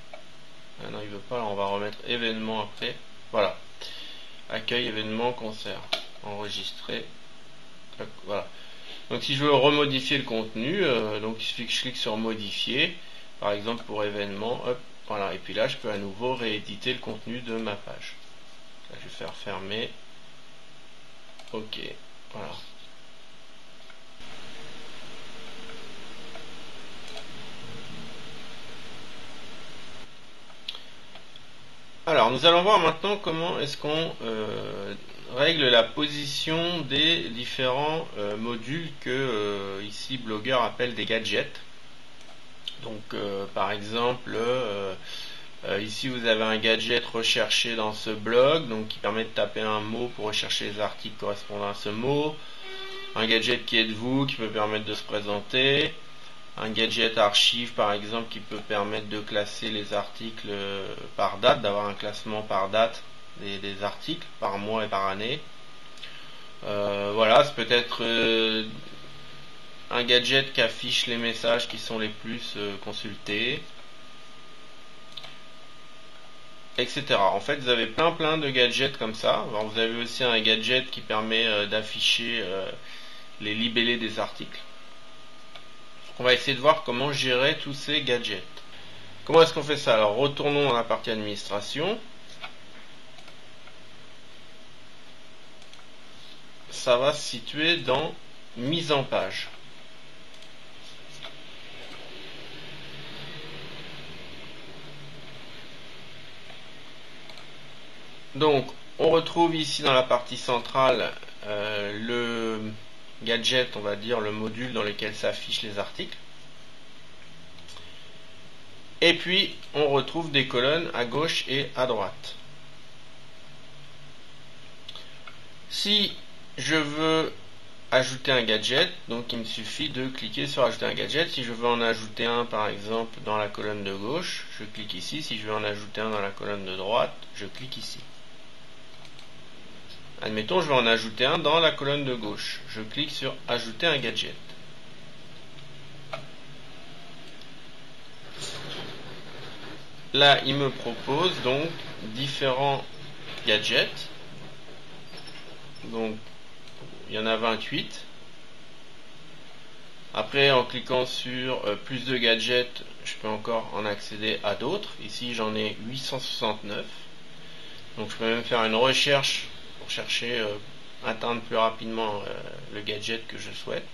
Ah non il veut pas, alors on va remettre événement après. Voilà. accueil, événement, concert, enregistré. Voilà. Donc si je veux remodifier le contenu, donc il suffit que je clique sur modifier, par exemple pour événement, hop, voilà, et puis là je peux à nouveau rééditer le contenu de ma page. Là, je vais faire fermer. Ok, voilà. Alors, nous allons voir maintenant comment est-ce qu'on règle la position des différents modules que ici Blogger appelle des gadgets. Donc, par exemple, ici vous avez un gadget recherché dans ce blog, donc qui permet de taper un mot pour rechercher les articles correspondant à ce mot. Un gadget qui est de vous, qui peut permettre de se présenter. Un gadget archive par exemple qui peut permettre de classer les articles par date, d'avoir un classement par date des articles, par mois et par année. Voilà, c'est peut-être un gadget qui affiche les messages qui sont les plus consultés, etc. En fait, vous avez plein de gadgets comme ça. Alors, vous avez aussi un gadget qui permet d'afficher les libellés des articles. On va essayer de voir comment gérer tous ces gadgets. Comment est-ce qu'on fait ça? Alors retournons dans la partie administration. Ça va se situer dans mise en page. Donc on retrouve ici dans la partie centrale le gadget, on va dire le module dans lequel s'affichent les articles. Et puis on retrouve des colonnes à gauche et à droite. Si je veux ajouter un gadget, donc il me suffit de cliquer sur ajouter un gadget. Si je veux en ajouter un par exemple dans la colonne de gauche, je clique ici. Si je veux en ajouter un dans la colonne de droite, je clique ici. Admettons, je veux en ajouter un dans la colonne de gauche. Je clique sur ajouter un gadget. Là, il me propose donc différents gadgets. Donc, il y en a 28. Après, en cliquant sur plus de gadgets, je peux encore en accéder à d'autres. Ici, j'en ai 869. Donc, je peux même faire une recherche pour chercher, atteindre plus rapidement le gadget que je souhaite.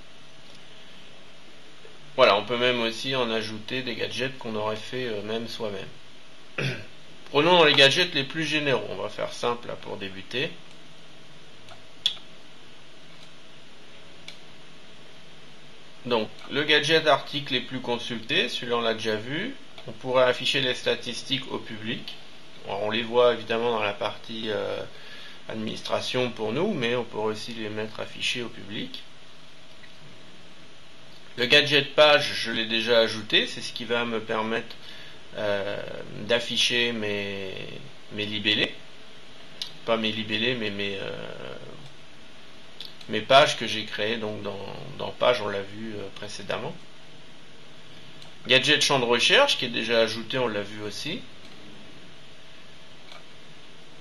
Voilà, on peut même aussi en ajouter des gadgets qu'on aurait fait même soi-même. Prenons les gadgets les plus généraux. On va faire simple là, pour débuter. Donc, le gadget article les plus consultés, celui-là on l'a déjà vu. On pourrait afficher les statistiques au public. Alors, on les voit évidemment dans la partie administration pour nous, mais on pourrait aussi les mettre affichés au public. Le gadget page, je l'ai déjà ajouté, c'est ce qui va me permettre d'afficher mes libellés. Pas mes libellés, mais mes pages que j'ai créées donc dans page, on l'a vu précédemment. Gadget champ de recherche qui est déjà ajouté, on l'a vu aussi.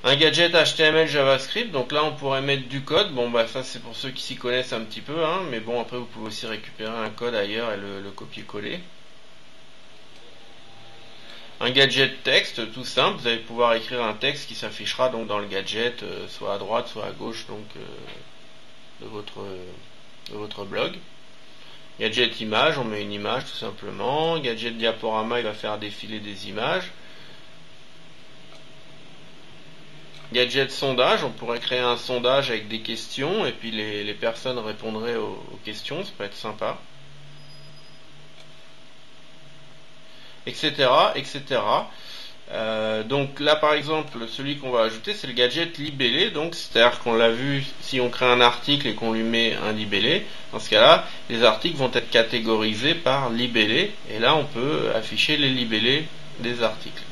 Un gadget HTML JavaScript, donc là on pourrait mettre du code. Bon bah ça c'est pour ceux qui s'y connaissent un petit peu, hein, mais bon après vous pouvez aussi récupérer un code ailleurs et le copier-coller. Un gadget texte tout simple, vous allez pouvoir écrire un texte qui s'affichera donc dans le gadget, soit à droite, soit à gauche donc de votre blog. Gadget image, on met une image tout simplement. Gadget diaporama, il va faire défiler des images. Gadget sondage, on pourrait créer un sondage avec des questions et puis les personnes répondraient aux questions, ça peut être sympa. Etc. etc. Donc là par exemple celui qu'on va ajouter c'est le gadget libellé, donc c'est-à-dire qu'on l'a vu, si on crée un article et qu'on lui met un libellé, dans ce cas là les articles vont être catégorisés par libellé et là on peut afficher les libellés des articles.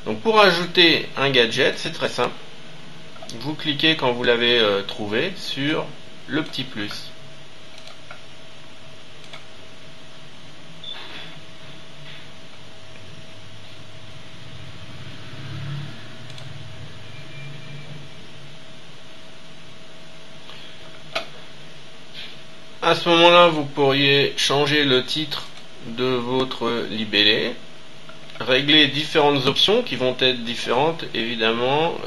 Donc pour ajouter un gadget c'est très simple, vous cliquez quand vous l'avez trouvé sur le petit plus. À ce moment-là, vous pourriez changer le titre de votre libellé, régler différentes options qui vont être différentes évidemment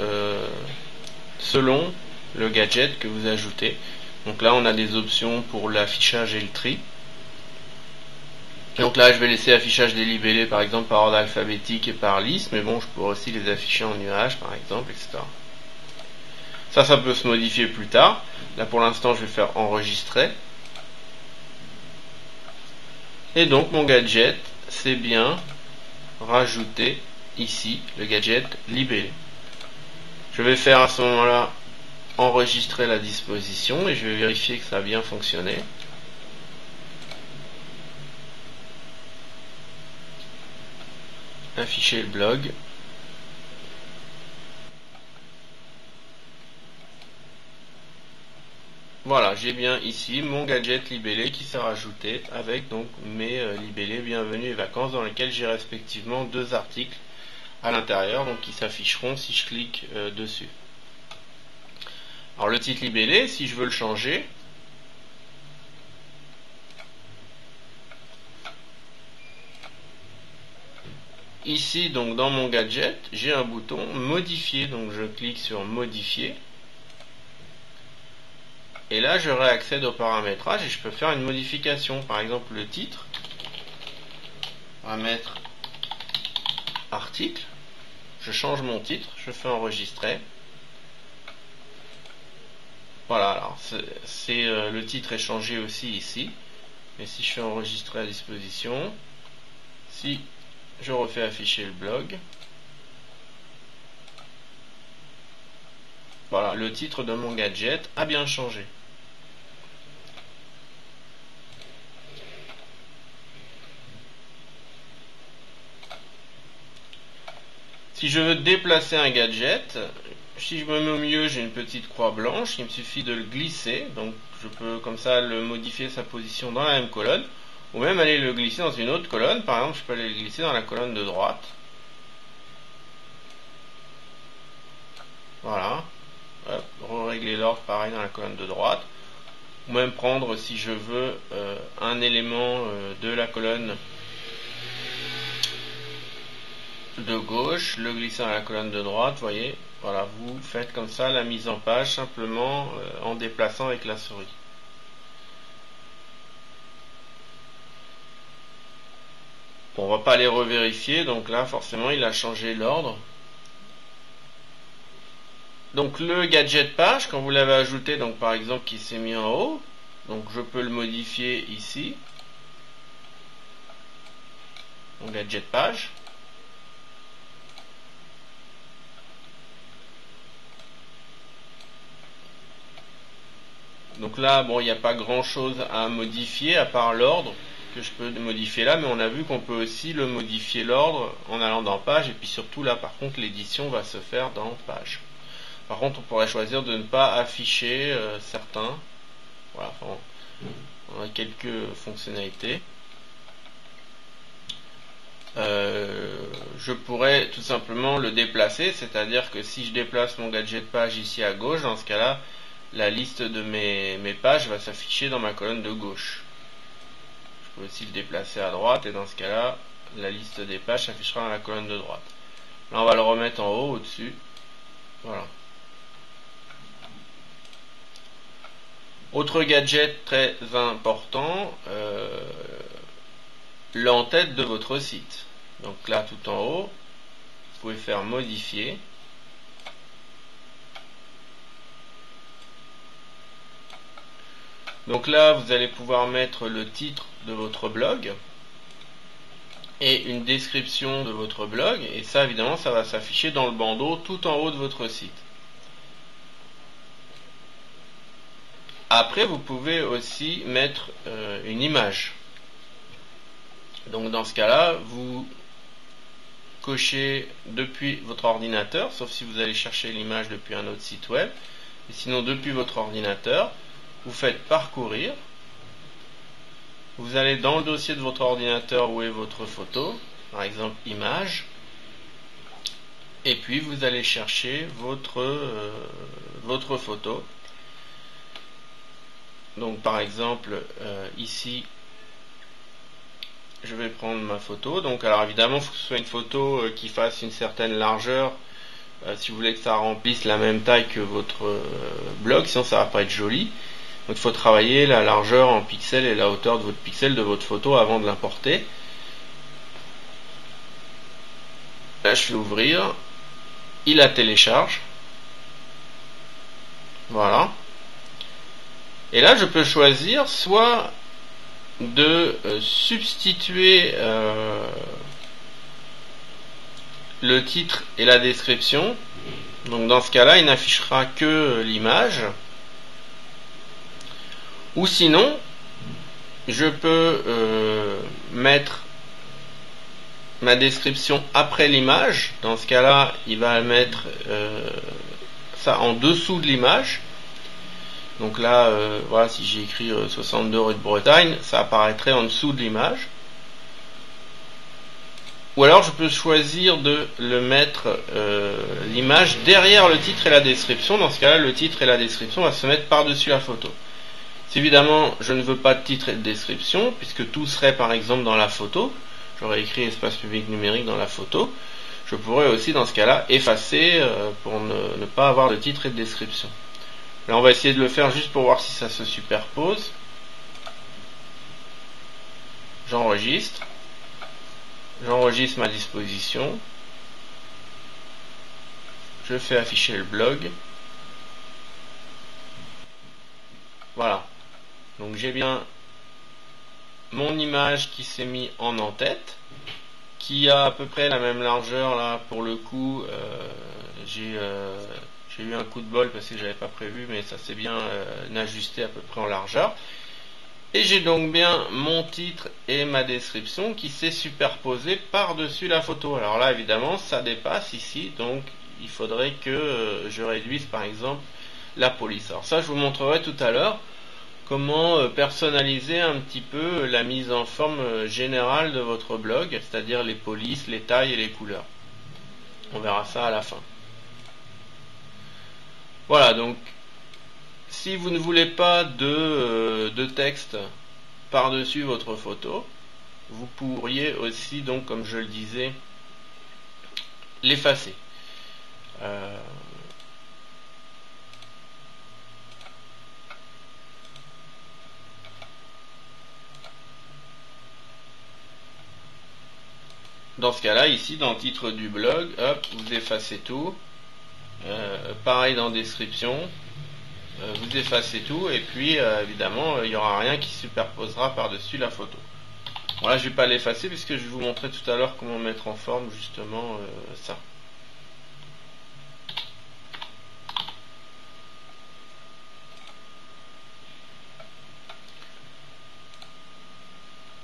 selon le gadget que vous ajoutez. Donc là on a des options pour l'affichage et le tri. Donc là je vais laisser affichage des libellés par exemple par ordre alphabétique et par liste, mais bon je pourrais aussi les afficher en nuage par exemple, etc. Ça peut se modifier plus tard. Là pour l'instant je vais faire enregistrer. Et donc mon gadget c'est bien rajouter ici le gadget libellé. Je vais faire à ce moment-là enregistrer la disposition et je vais vérifier que ça a bien fonctionné. Afficher le blog. Voilà, j'ai bien ici mon gadget libellé qui s'est rajouté avec donc mes libellés bienvenue et vacances dans lesquels j'ai respectivement 2 articles à l'intérieur, donc qui s'afficheront si je clique dessus. Alors le titre libellé, si je veux le changer, ici donc dans mon gadget, j'ai un bouton modifier, donc je clique sur modifier. Et là, je réaccède au paramétrage et je peux faire une modification. Par exemple, le titre. On va mettre article. Je change mon titre. Je fais enregistrer. Voilà, alors le titre est changé aussi ici. Et si je fais enregistrer à disposition, si je refais afficher le blog, voilà, le titre de mon gadget a bien changé. Si je veux déplacer un gadget, si je me mets au milieu, j'ai une petite croix blanche, il me suffit de le glisser, donc je peux comme ça le modifier sa position dans la même colonne, ou même aller le glisser dans une autre colonne. Par exemple, je peux aller le glisser dans la colonne de droite. Voilà. Régler l'ordre pareil dans la colonne de droite. Ou même prendre, si je veux, un élément de la colonne de gauche, le glisser dans la colonne de droite, vous voyez. Voilà, vous faites comme ça la mise en page simplement en déplaçant avec la souris. Bon, on va pas aller revérifier, donc là forcément il a changé l'ordre. Donc le gadget page, quand vous l'avez ajouté, donc par exemple qui s'est mis en haut, donc je peux le modifier ici. Mon gadget page. Donc là, bon, il n'y a pas grand chose à modifier à part l'ordre que je peux modifier là, mais on a vu qu'on peut aussi le modifier l'ordre en allant dans page, et puis surtout là par contre l'édition va se faire dans page. Par contre on pourrait choisir de ne pas afficher certains. Voilà, enfin, on a quelques fonctionnalités. Je pourrais tout simplement le déplacer, c'est-à-dire que si je déplace mon gadget page ici à gauche, dans ce cas-là, la liste de mes pages va s'afficher dans ma colonne de gauche. Je peux aussi le déplacer à droite et dans ce cas-là, la liste des pages s'affichera dans la colonne de droite. Là, on va le remettre en haut, au-dessus. Voilà. Autre gadget très important, l'entête de votre site. Donc là, tout en haut, vous pouvez faire modifier. Donc là, vous allez pouvoir mettre le titre de votre blog et une description de votre blog, et ça évidemment ça va s'afficher dans le bandeau tout en haut de votre site. Après vous pouvez aussi mettre une image. Donc dans ce cas là vous cochez depuis votre ordinateur, sauf si vous allez chercher l'image depuis un autre site web, et sinon depuis votre ordinateur vous faites parcourir. Vous allez dans le dossier de votre ordinateur où est votre photo, par exemple image, et puis vous allez chercher votre photo. Donc par exemple ici je vais prendre ma photo. Donc alors évidemment il faut que ce soit une photo qui fasse une certaine largeur si vous voulez que ça remplisse la même taille que votre blog, sinon ça va pas être joli. Donc il faut travailler la largeur en pixels et la hauteur de votre pixel de votre photo avant de l'importer. Là je fais ouvrir, il la télécharge. Voilà. Et là je peux choisir soit de substituer le titre et la description. Donc dans ce cas-là, il n'affichera que l'image. Ou sinon, je peux mettre ma description après l'image. Dans ce cas-là, il va mettre ça en dessous de l'image. Donc là, voilà, si j'ai écrit 62 rue de Bretagne, ça apparaîtrait en dessous de l'image. Ou alors je peux choisir de le mettre l'image derrière le titre et la description. Dans ce cas-là, le titre et la description vont se mettre par-dessus la photo. Si évidemment je ne veux pas de titre et de description, puisque tout serait par exemple dans la photo, j'aurais écrit espace public numérique dans la photo, je pourrais aussi dans ce cas-là effacer pour ne pas avoir de titre et de description. Là on va essayer de le faire juste pour voir si ça se superpose. J'enregistre ma disposition, je fais afficher le blog, voilà, donc j'ai bien mon image qui s'est mis en en-tête, qui a à peu près la même largeur. Là pour le coup j'ai eu un coup de bol parce que j'avais pas prévu, mais ça s'est bien ajusté à peu près en largeur. Et j'ai donc bien mon titre et ma description qui s'est superposé par-dessus la photo. Alors là, évidemment, ça dépasse ici, donc il faudrait que je réduise par exemple la police. Alors ça, je vous montrerai tout à l'heure comment personnaliser un petit peu la mise en forme générale de votre blog, c'est-à-dire les polices, les tailles et les couleurs. On verra ça à la fin. Voilà, donc si vous ne voulez pas de texte par-dessus votre photo, vous pourriez aussi, donc comme je le disais, l'effacer. Dans ce cas-là, ici, dans le titre du blog, hop, vous effacez tout. Pareil dans description. Vous effacez tout et puis évidemment il n'y aura rien qui superposera par-dessus la photo. Voilà, je ne vais pas l'effacer puisque je vais vous montrer tout à l'heure comment mettre en forme justement ça.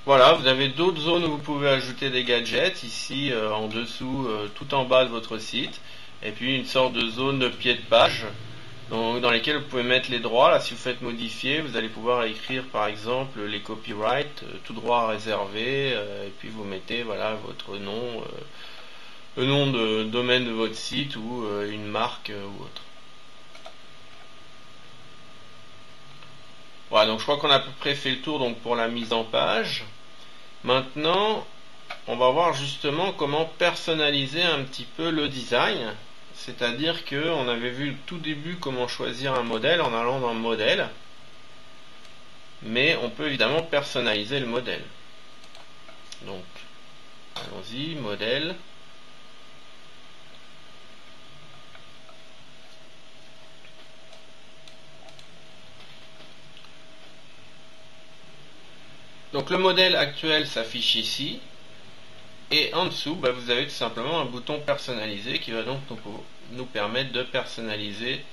Voilà, vous avez d'autres zones où vous pouvez ajouter des gadgets, ici en dessous, tout en bas de votre site, et puis une sorte de zone de pied de page dans lesquelles vous pouvez mettre les droits. Là, si vous faites modifier, vous allez pouvoir écrire par exemple les copyrights, tout droit réservé, et puis vous mettez voilà votre nom, le nom de domaine de votre site ou une marque ou autre. Voilà, donc je crois qu'on a à peu près fait le tour donc pour la mise en page. Maintenant, on va voir justement comment personnaliser un petit peu le design. C'est-à-dire qu'on avait vu au tout début comment choisir un modèle en allant dans modèle. Mais on peut évidemment personnaliser le modèle. Donc, allons-y, modèle. Donc le modèle actuel s'affiche ici. Et en dessous, vous avez tout simplement un bouton personnaliser qui va donc nous permettre de personnaliser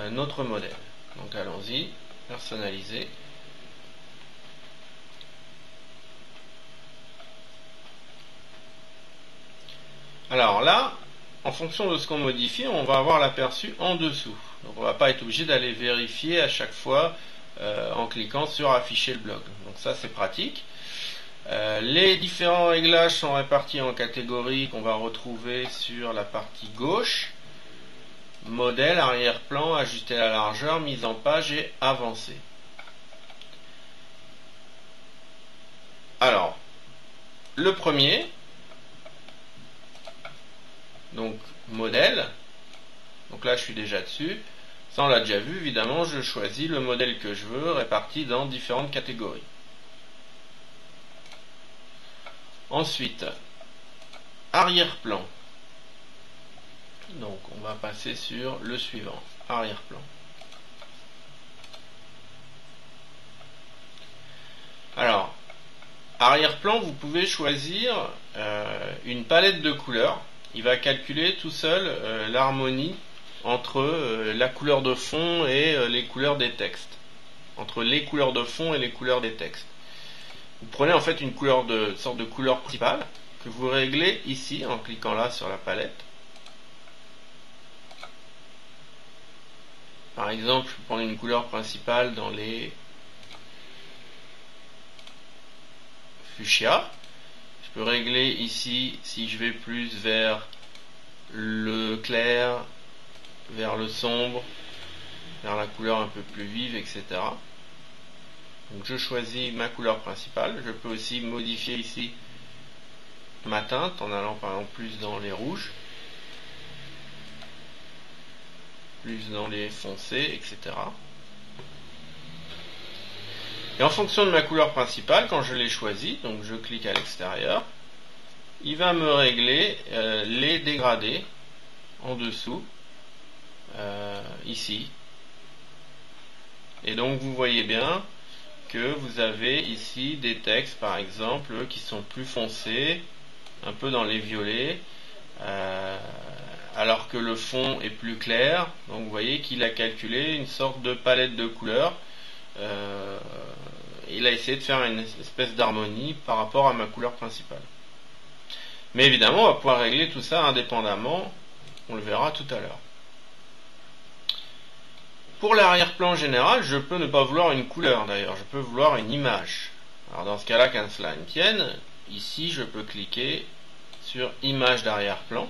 notre modèle. Donc allons-y, personnaliser. Alors là, en fonction de ce qu'on modifie, on va avoir l'aperçu en dessous. Donc on ne va pas être obligé d'aller vérifier à chaque fois en cliquant sur afficher le blog. Donc ça c'est pratique. Les différents réglages sont répartis en catégories qu'on va retrouver sur la partie gauche. Modèle, arrière-plan, ajuster la largeur, mise en page et avancé. Alors, le premier, donc modèle, donc là je suis déjà dessus, ça on l'a déjà vu, évidemment je choisis le modèle que je veux réparti dans différentes catégories. Ensuite, arrière-plan. Donc on va passer sur le suivant, arrière-plan. Alors, arrière-plan, vous pouvez choisir une palette de couleurs. Il va calculer tout seul l'harmonie entre la couleur de fond et les couleurs des textes. Entre les couleurs de fond et les couleurs des textes. Vous prenez en fait une sorte de couleur principale que vous réglez ici en cliquant là sur la palette. Par exemple, je prends une couleur principale dans les fuchsia. Je peux régler ici si je vais plus vers le clair, vers le sombre, vers la couleur un peu plus vive, etc. Donc je choisis ma couleur principale. Je peux aussi modifier ici ma teinte en allant par exemple plus dans les rouges, plus dans les foncés, etc. Et en fonction de ma couleur principale, quand je l'ai choisie, donc je clique à l'extérieur, il va me régler les dégradés en dessous, ici. Et donc vous voyez bien que vous avez ici des textes par exemple qui sont plus foncés, un peu dans les violets, alors que le fond est plus clair. Donc vous voyez qu'il a calculé une sorte de palette de couleurs. Il a essayé de faire une espèce d'harmonie par rapport à ma couleur principale. Mais évidemment, on va pouvoir régler tout ça indépendamment. On le verra tout à l'heure. Pour l'arrière-plan général, je peux ne pas vouloir une couleur d'ailleurs. Je peux vouloir une image. Alors dans ce cas-là, qu'un cela me tienne, ici je peux cliquer sur image d'arrière-plan.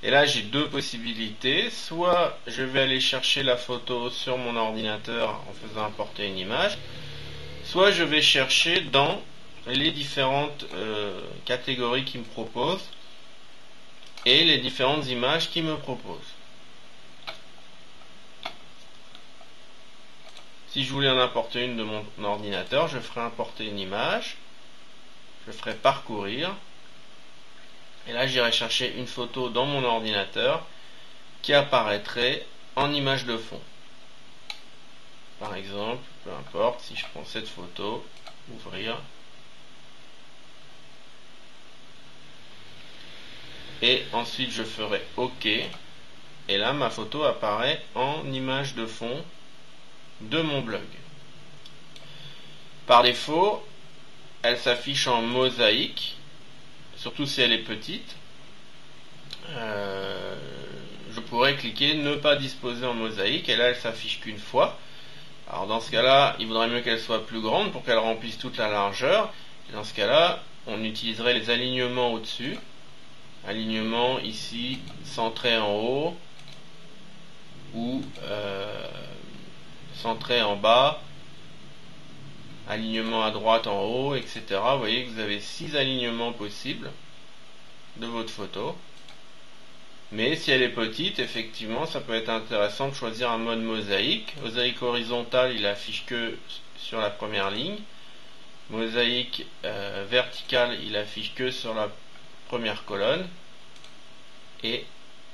Et là j'ai deux possibilités, soit je vais aller chercher la photo sur mon ordinateur en faisant importer une image, soit je vais chercher dans les différentes catégories qu'il me propose et les différentes images qu'il me propose. Si je voulais en importer une de mon ordinateur, je ferai importer une image, je ferai parcourir, et là j'irai chercher une photo dans mon ordinateur qui apparaîtrait en image de fond. Par exemple, peu importe, si je prends cette photo, ouvrir, et ensuite je ferai OK, et là ma photo apparaît en image de fond de mon blog. Par défaut, elle s'affiche en mosaïque, surtout si elle est petite. Je pourrais cliquer ne pas disposer en mosaïque, et là elle s'affiche qu'une fois. Alors dans ce cas-là, il vaudrait mieux qu'elle soit plus grande pour qu'elle remplisse toute la largeur. Et dans ce cas-là, on utiliserait les alignements au-dessus. Alignement ici, centré en haut, ou centré en bas, alignement à droite en haut, etc. Vous voyez que vous avez 6 alignements possibles de votre photo. Mais si elle est petite, effectivement, ça peut être intéressant de choisir un mode mosaïque. Mosaïque horizontale, il affiche que sur la première ligne. Mosaïque verticale, il affiche que sur la première colonne. Et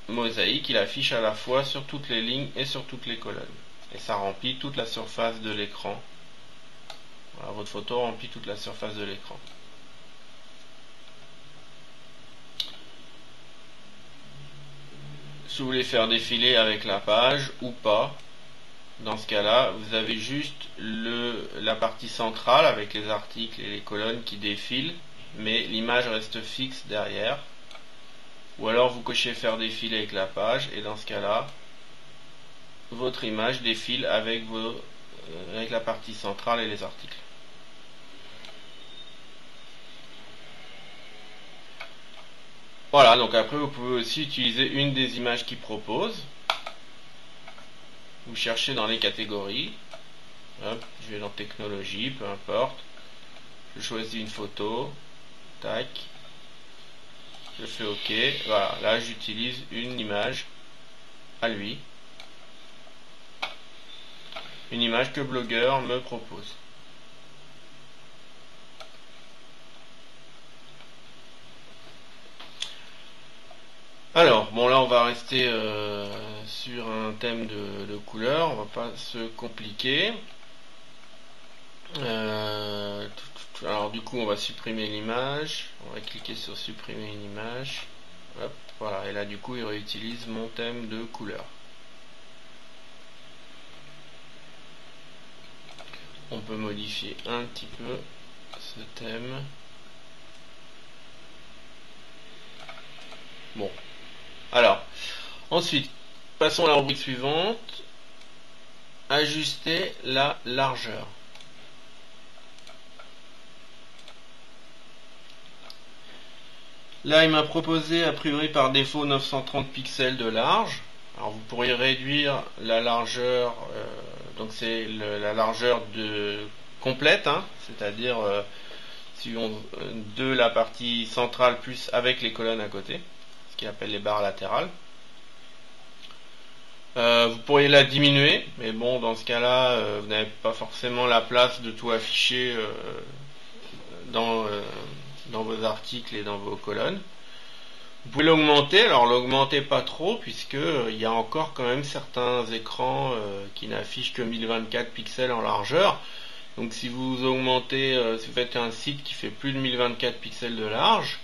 mosaïque, il affiche à la fois sur toutes les lignes et sur toutes les colonnes. Et ça remplit toute la surface de l'écran. Voilà, votre photo remplit toute la surface de l'écran. Si vous voulez faire défiler avec la page ou pas, dans ce cas-là, vous avez juste la partie centrale avec les articles et les colonnes qui défilent, mais l'image reste fixe derrière. Ou alors vous cochez faire défiler avec la page, et dans ce cas-là, votre image défile avec la partie centrale et les articles. Voilà, donc après vous pouvez aussi utiliser une des images qu'il propose. vous cherchez dans les catégories. Hop, je vais dans technologie, peu importe. Je choisis une photo. Tac. Je fais OK. Voilà, là j'utilise une image à lui. Une image que Blogger me propose. Alors, bon là on va rester sur un thème de couleur, on va pas se compliquer. Alors du coup on va supprimer l'image, on va cliquer sur supprimer une image. Hop, voilà, et là du coup il réutilise mon thème de couleur. On peut modifier un petit peu ce thème. Bon, alors, ensuite, passons à la rubrique suivante. Ajuster la largeur. Là, il m'a proposé a priori par défaut 930 pixels de large. Alors vous pourriez réduire la largeur, donc c'est la largeur complète, hein, c'est-à-dire si on de la partie centrale plus avec les colonnes à côté, ce qu'il appelle les barres latérales. Vous pourriez la diminuer, mais bon, dans ce cas-là, vous n'avez pas forcément la place de tout afficher dans vos articles et dans vos colonnes. Vous pouvez l'augmenter, alors l'augmentez pas trop, puisque il y a encore quand même certains écrans qui n'affichent que 1024 pixels en largeur. Donc si vous augmentez, si vous faites un site qui fait plus de 1024 pixels de large,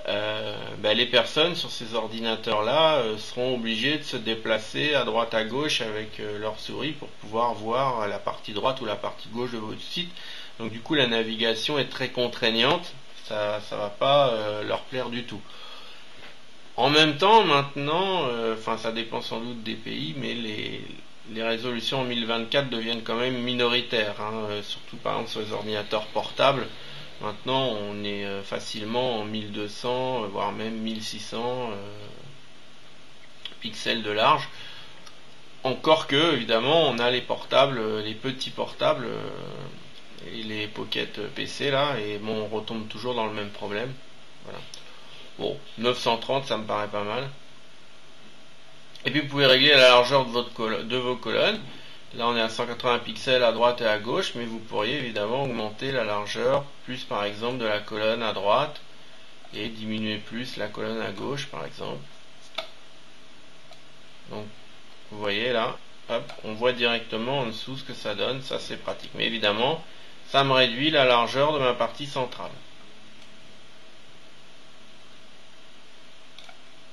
les personnes sur ces ordinateurs-là seront obligées de se déplacer à droite à gauche avec leur souris pour pouvoir voir la partie droite ou la partie gauche de votre site. Donc du coup la navigation est très contraignante, ça va pas leur plaire du tout. En même temps, maintenant, ça dépend sans doute des pays, mais les résolutions en 1024 deviennent quand même minoritaires, hein, surtout par exemple sur les ordinateurs portables. Maintenant, on est facilement en 1200, voire même 1600 pixels de large. Encore que, évidemment, on a les portables, les petits portables et les Pocket PC là, et bon, on retombe toujours dans le même problème. Voilà. Bon, 930, ça me paraît pas mal. Et puis vous pouvez régler la largeur de vos colonnes. Là on est à 180 pixels à droite et à gauche, mais vous pourriez évidemment augmenter la largeur plus par exemple de la colonne à droite et diminuer plus la colonne à gauche par exemple. Donc vous voyez là, hop, on voit directement en dessous ce que ça donne, ça c'est pratique. Mais évidemment, ça me réduit la largeur de ma partie centrale.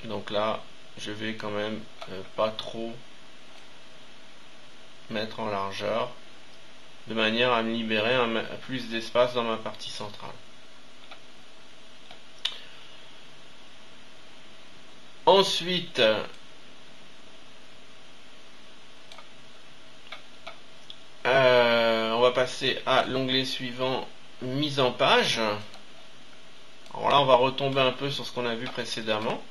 Donc là, je vais quand même pas trop mettre en largeur, de manière à me libérer plus d'espace dans ma partie centrale. Ensuite, on va passer à l'onglet suivant, mise en page. Alors là, on va retomber un peu sur ce qu'on a vu précédemment.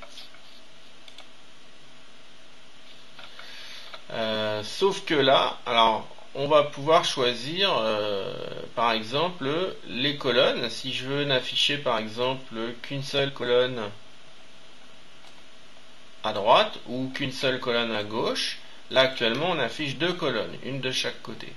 Sauf que là, alors on va pouvoir choisir par exemple les colonnes. Si je veux n'afficher par exemple qu'une seule colonne à droite ou qu'une seule colonne à gauche, là actuellement on affiche deux colonnes, une de chaque côté.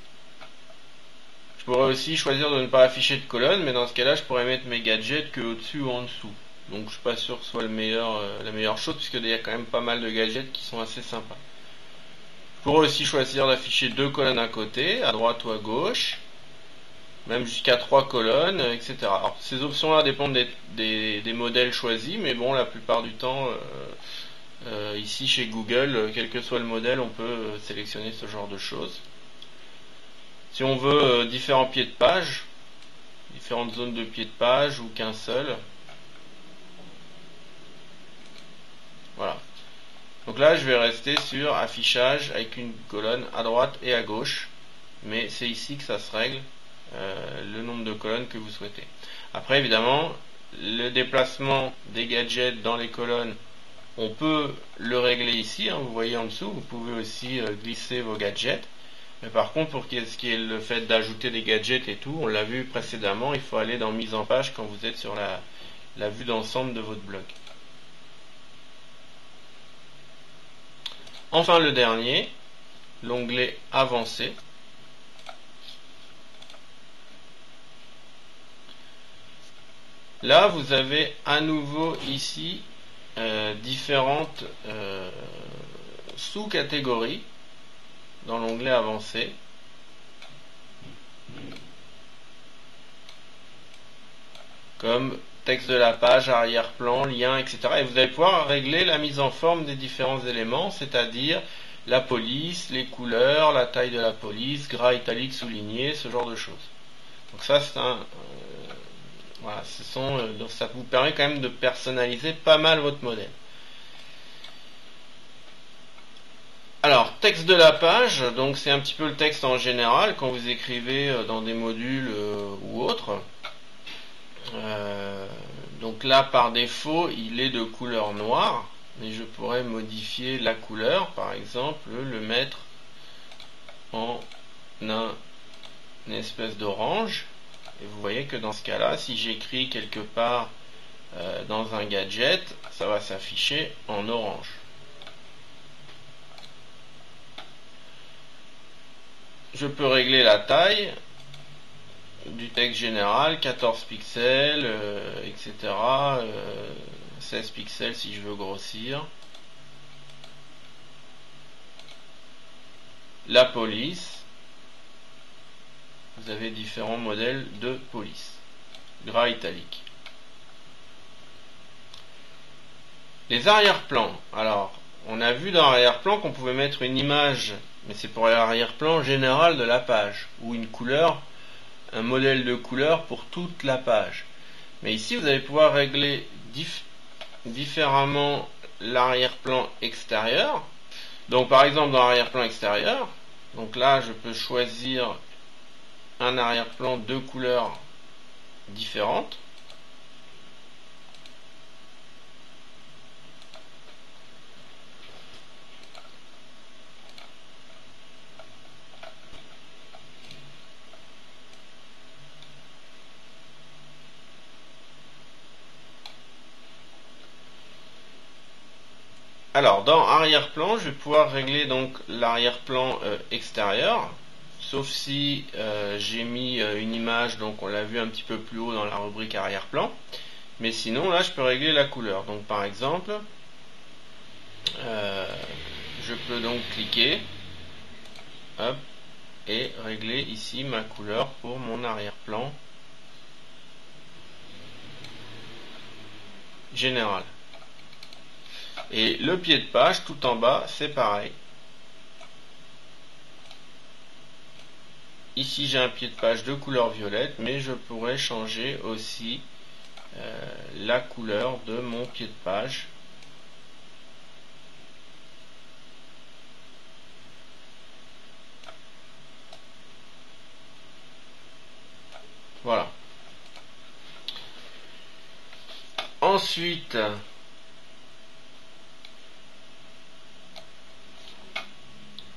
Je pourrais aussi choisir de ne pas afficher de colonne, mais dans ce cas là je pourrais mettre mes gadgets que au-dessus ou en dessous. Donc je suis pas sûr que ce soit la meilleure chose, puisque il y a quand même pas mal de gadgets qui sont assez sympas. Je pourrais aussi choisir d'afficher deux colonnes à côté, à droite ou à gauche, même jusqu'à 3 colonnes, etc. Alors ces options là dépendent des modèles choisis, mais bon, la plupart du temps ici chez Google, quel que soit le modèle, on peut sélectionner ce genre de choses. Si on veut différents pieds de page, différentes zones de pieds de page ou qu'un seul, voilà. Donc là, je vais rester sur affichage avec une colonne à droite et à gauche, mais c'est ici que ça se règle le nombre de colonnes que vous souhaitez. Après, évidemment, le déplacement des gadgets dans les colonnes On peut le régler ici, hein, vous voyez en dessous, vous pouvez aussi glisser vos gadgets. Mais par contre, pour ce qui est le fait d'ajouter des gadgets et tout, on l'a vu précédemment, il faut aller dans mise en page quand vous êtes sur la vue d'ensemble de votre blog. Enfin le dernier, l'onglet avancé. Là, vous avez à nouveau ici différentes sous-catégories dans l'onglet avancé. Comme texte de la page, arrière-plan, lien, etc. Et vous allez pouvoir régler la mise en forme des différents éléments, c'est-à-dire la police, les couleurs, la taille de la police, gras, italique, souligné, ce genre de choses. Donc ça, c'est voilà, donc ça vous permet quand même de personnaliser pas mal votre modèle. Alors, texte de la page, donc c'est un petit peu le texte en général quand vous écrivez dans des modules ou autres. Donc là, par défaut, il est de couleur noire, mais je pourrais modifier la couleur, par exemple, le mettre en une espèce d'orange. Et vous voyez que dans ce cas-là, si j'écris quelque part dans un gadget, ça va s'afficher en orange. Je peux régler la taille du texte général, 14 pixels, etc. 16 pixels si je veux grossir. La police. Vous avez différents modèles de police. Gras italique. Les arrière-plans. Alors, on a vu dans l'arrière-plan qu'on pouvait mettre une image, mais c'est pour l'arrière-plan général de la page, ou une couleur, un modèle de couleur pour toute la page. Mais ici, vous allez pouvoir régler différemment l'arrière-plan extérieur. Donc, par exemple, dans l'arrière-plan extérieur, donc là, je peux choisir un arrière-plan de couleurs différentes. Alors, dans arrière-plan, je vais pouvoir régler donc l'arrière-plan extérieur, sauf si j'ai mis une image, donc on l'a vu un petit peu plus haut dans la rubrique arrière-plan. Mais sinon, là, je peux régler la couleur. Donc, par exemple, je peux donc cliquer, hop, et régler ici ma couleur pour mon arrière-plan général. Et le pied de page, tout en bas, c'est pareil. Ici, j'ai un pied de page de couleur violette, mais je pourrais changer aussi la couleur de mon pied de page. Voilà. Ensuite,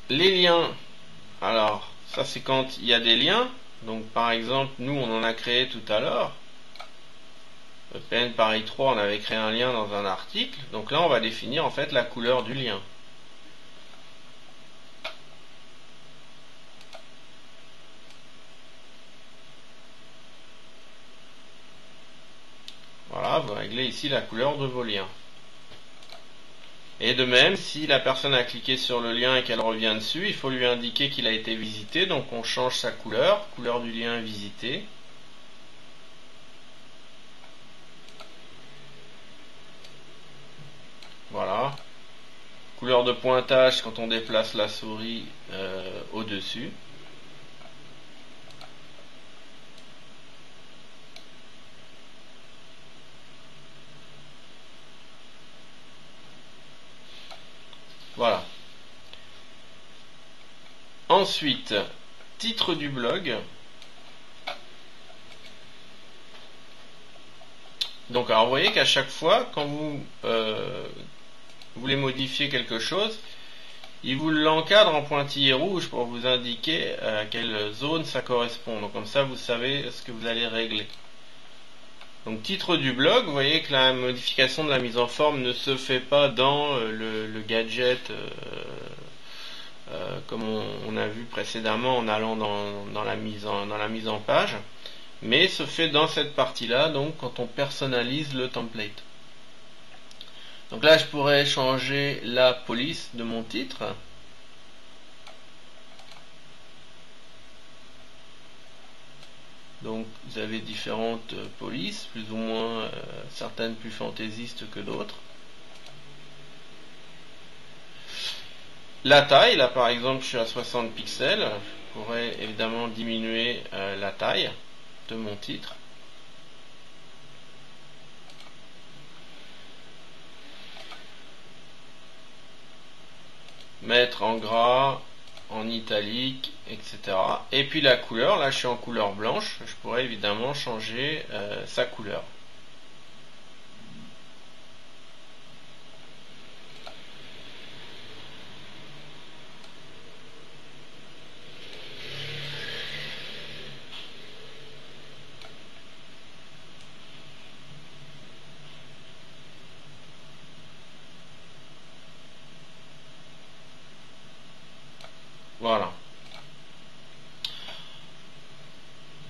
les liens. Alors, ça c'est quand il y a des liens. Donc par exemple, nous on en a créé tout à l'heure. EPN Paris 3, on avait créé un lien dans un article. Donc là, on va définir en fait la couleur du lien. Voilà, vous réglez ici la couleur de vos liens. Et de même, si la personne a cliqué sur le lien et qu'elle revient dessus, il faut lui indiquer qu'il a été visité. Donc on change sa couleur, couleur du lien visité. Voilà. Couleur de pointage quand on déplace la souris au-dessus. Voilà. Ensuite, titre du blog. Donc alors vous voyez qu'à chaque fois, quand vous vous voulez modifier quelque chose, il vous l'encadre en pointillé rouge pour vous indiquer à quelle zone ça correspond. Donc comme ça, vous savez ce que vous allez régler. Donc titre du blog, vous voyez que la modification de la mise en forme ne se fait pas dans le gadget comme on a vu précédemment en allant dans la mise en page, mais se fait dans cette partie-là, donc quand on personnalise le template. Donc là, je pourrais changer la police de mon titre. Donc vous avez différentes polices, plus ou moins certaines plus fantaisistes que d'autres. La taille, là par exemple je suis à 60 pixels, je pourrais évidemment diminuer la taille de mon titre. Mettre en gras, en italique, etc. Et puis la couleur, là je suis en couleur blanche, je pourrais évidemment changer sa couleur. Voilà.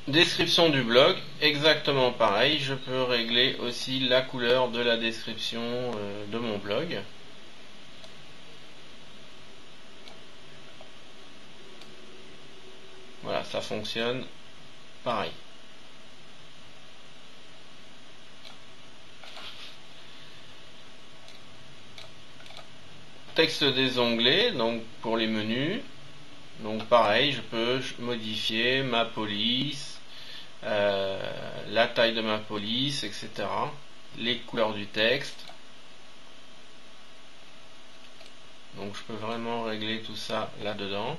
Description du blog, exactement pareil, je peux régler aussi la couleur de la description de mon blog. Voilà, ça fonctionne pareil. Texte des onglets, donc pour les menus. Donc pareil, je peux modifier ma police, la taille de ma police, etc. Les couleurs du texte. Donc je peux vraiment régler tout ça là-dedans.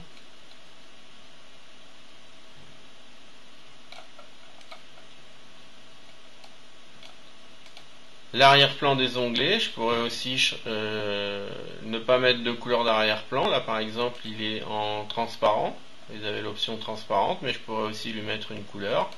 L'arrière-plan des onglets, je pourrais aussi ne pas mettre de couleur d'arrière-plan. Là par exemple il est en transparent, vous avez l'option transparente, mais je pourrais aussi lui mettre une couleur.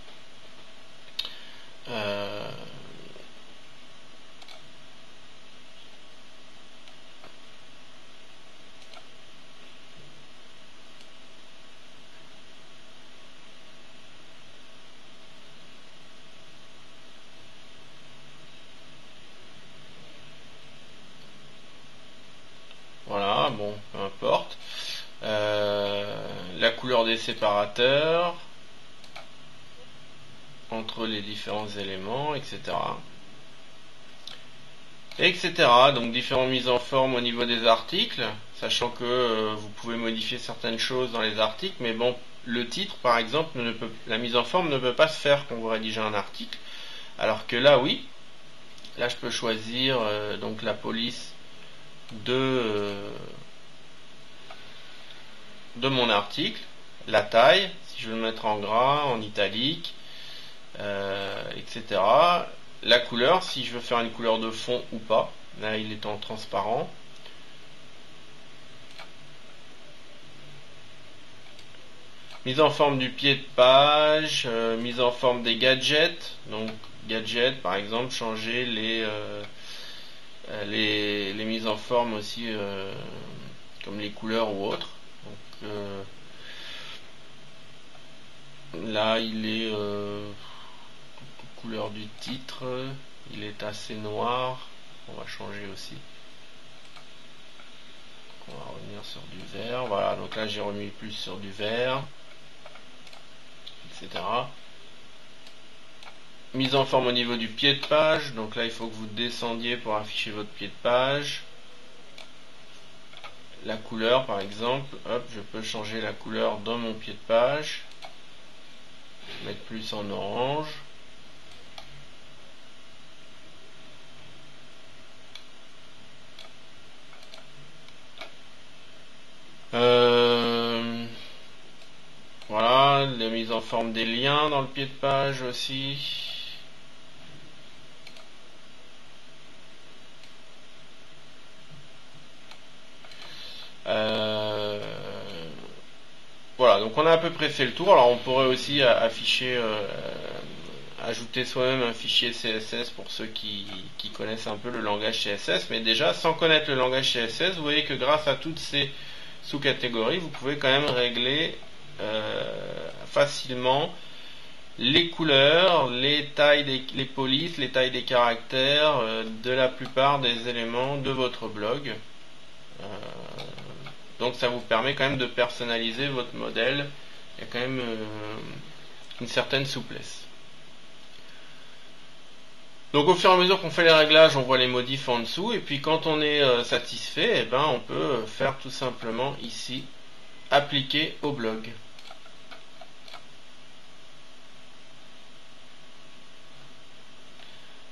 Voilà, bon, peu importe. La couleur des séparateurs entre les différents éléments, etc. Etc. Donc différentes mises en forme au niveau des articles, sachant que vous pouvez modifier certaines choses dans les articles, mais bon, le titre par exemple, la mise en forme ne peut pas se faire quand vous rédigez un article, alors que là oui, là je peux choisir donc la police de mon article, la taille, si je veux le mettre en gras, en italique, etc. La couleur, si je veux faire une couleur de fond ou pas. Là, il est en transparent. Mise en forme du pied de page, mise en forme des gadgets. Donc, gadgets, par exemple, changer les mises en forme aussi, comme les couleurs ou autres. Donc, là, il est couleur du titre, il est assez noir. On va changer aussi. On va revenir sur du vert. Voilà, donc là j'ai remis plus sur du vert, etc. Mise en forme au niveau du pied de page. Donc là il faut que vous descendiez pour afficher votre pied de page. La couleur par exemple, hop, je peux changer la couleur dans mon pied de page. Mettre plus en orange. Voilà, la mise en forme des liens dans le pied de page aussi. on a à peu près fait le tour. Alors on pourrait aussi afficher, ajouter soi-même un fichier CSS pour ceux qui connaissent un peu le langage CSS, mais déjà sans connaître le langage CSS, vous voyez que grâce à toutes ces sous-catégories, vous pouvez quand même régler facilement les couleurs, les tailles, les polices, les tailles des caractères de la plupart des éléments de votre blog. Donc ça vous permet quand même de personnaliser votre modèle. Il y a quand même une certaine souplesse. Donc au fur et à mesure qu'on fait les réglages, on voit les modifs en dessous. Et puis quand on est satisfait, on peut faire tout simplement ici, appliquer au blog.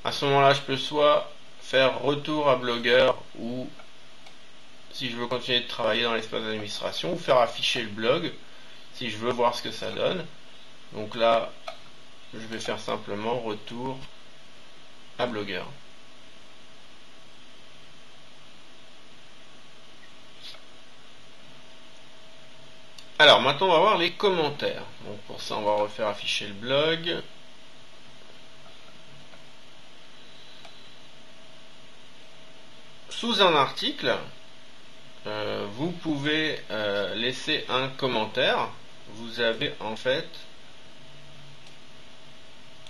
À ce moment-là, je peux soit faire retour à blogueur, ou si je veux continuer de travailler dans l'espace d'administration, ou faire afficher le blog si je veux voir ce que ça donne. Donc là, je vais faire simplement retour à blogueur. Alors maintenant on va voir les commentaires. Donc pour ça on va refaire afficher le blog. Sous un article, vous pouvez laisser un commentaire. Vous avez en fait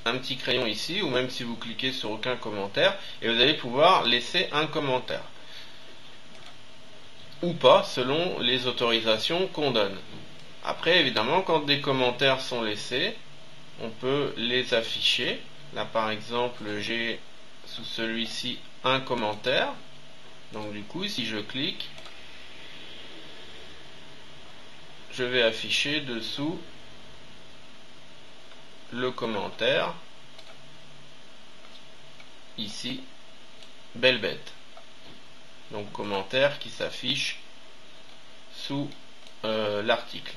un petit crayon ici, ou même si vous cliquez sur aucun commentaire, et vous allez pouvoir laisser un commentaire. Ou pas, selon les autorisations qu'on donne. Après, évidemment, quand des commentaires sont laissés, on peut les afficher. Là, par exemple, j'ai sous celui-ci un commentaire. Donc du coup, si je clique, je vais afficher dessous le commentaire. Ici, belle bête. Donc commentaire qui s'affiche sous l'article.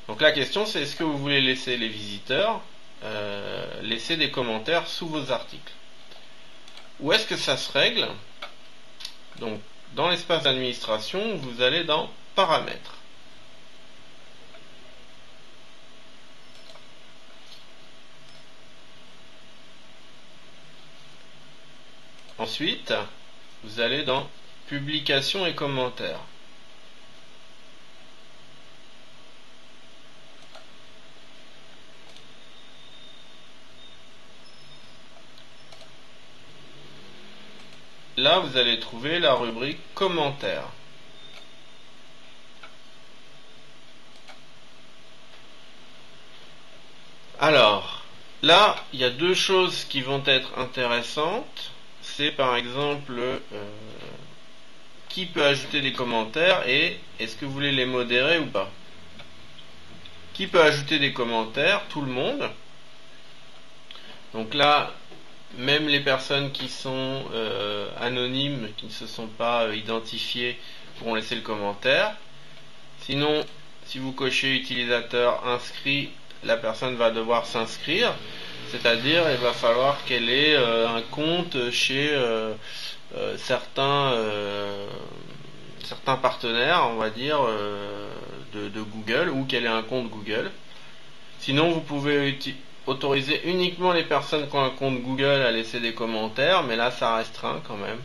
Donc la question c'est, est-ce que vous voulez laisser les visiteurs laisser des commentaires sous vos articles? Où est-ce que ça se règle? Donc dans l'espace d'administration, vous allez dans paramètres. Ensuite, vous allez dans publication et commentaires. Là, vous allez trouver la rubrique commentaires. Alors, là, il y a deux choses qui vont être intéressantes. C'est par exemple qui peut ajouter des commentaires et est-ce que vous voulez les modérer ou pas. Qui peut ajouter des commentaires? Tout le monde. Donc là, même les personnes qui sont anonymes, qui ne se sont pas identifiées, pourront laisser le commentaire. Sinon, si vous cochez utilisateur inscrit, la personne va devoir s'inscrire. C'est-à-dire, il va falloir qu'elle ait un compte chez certains partenaires, on va dire, de Google, ou qu'elle ait un compte Google. Sinon, vous pouvez autoriser uniquement les personnes qui ont un compte Google à laisser des commentaires, mais là, ça restreint quand même.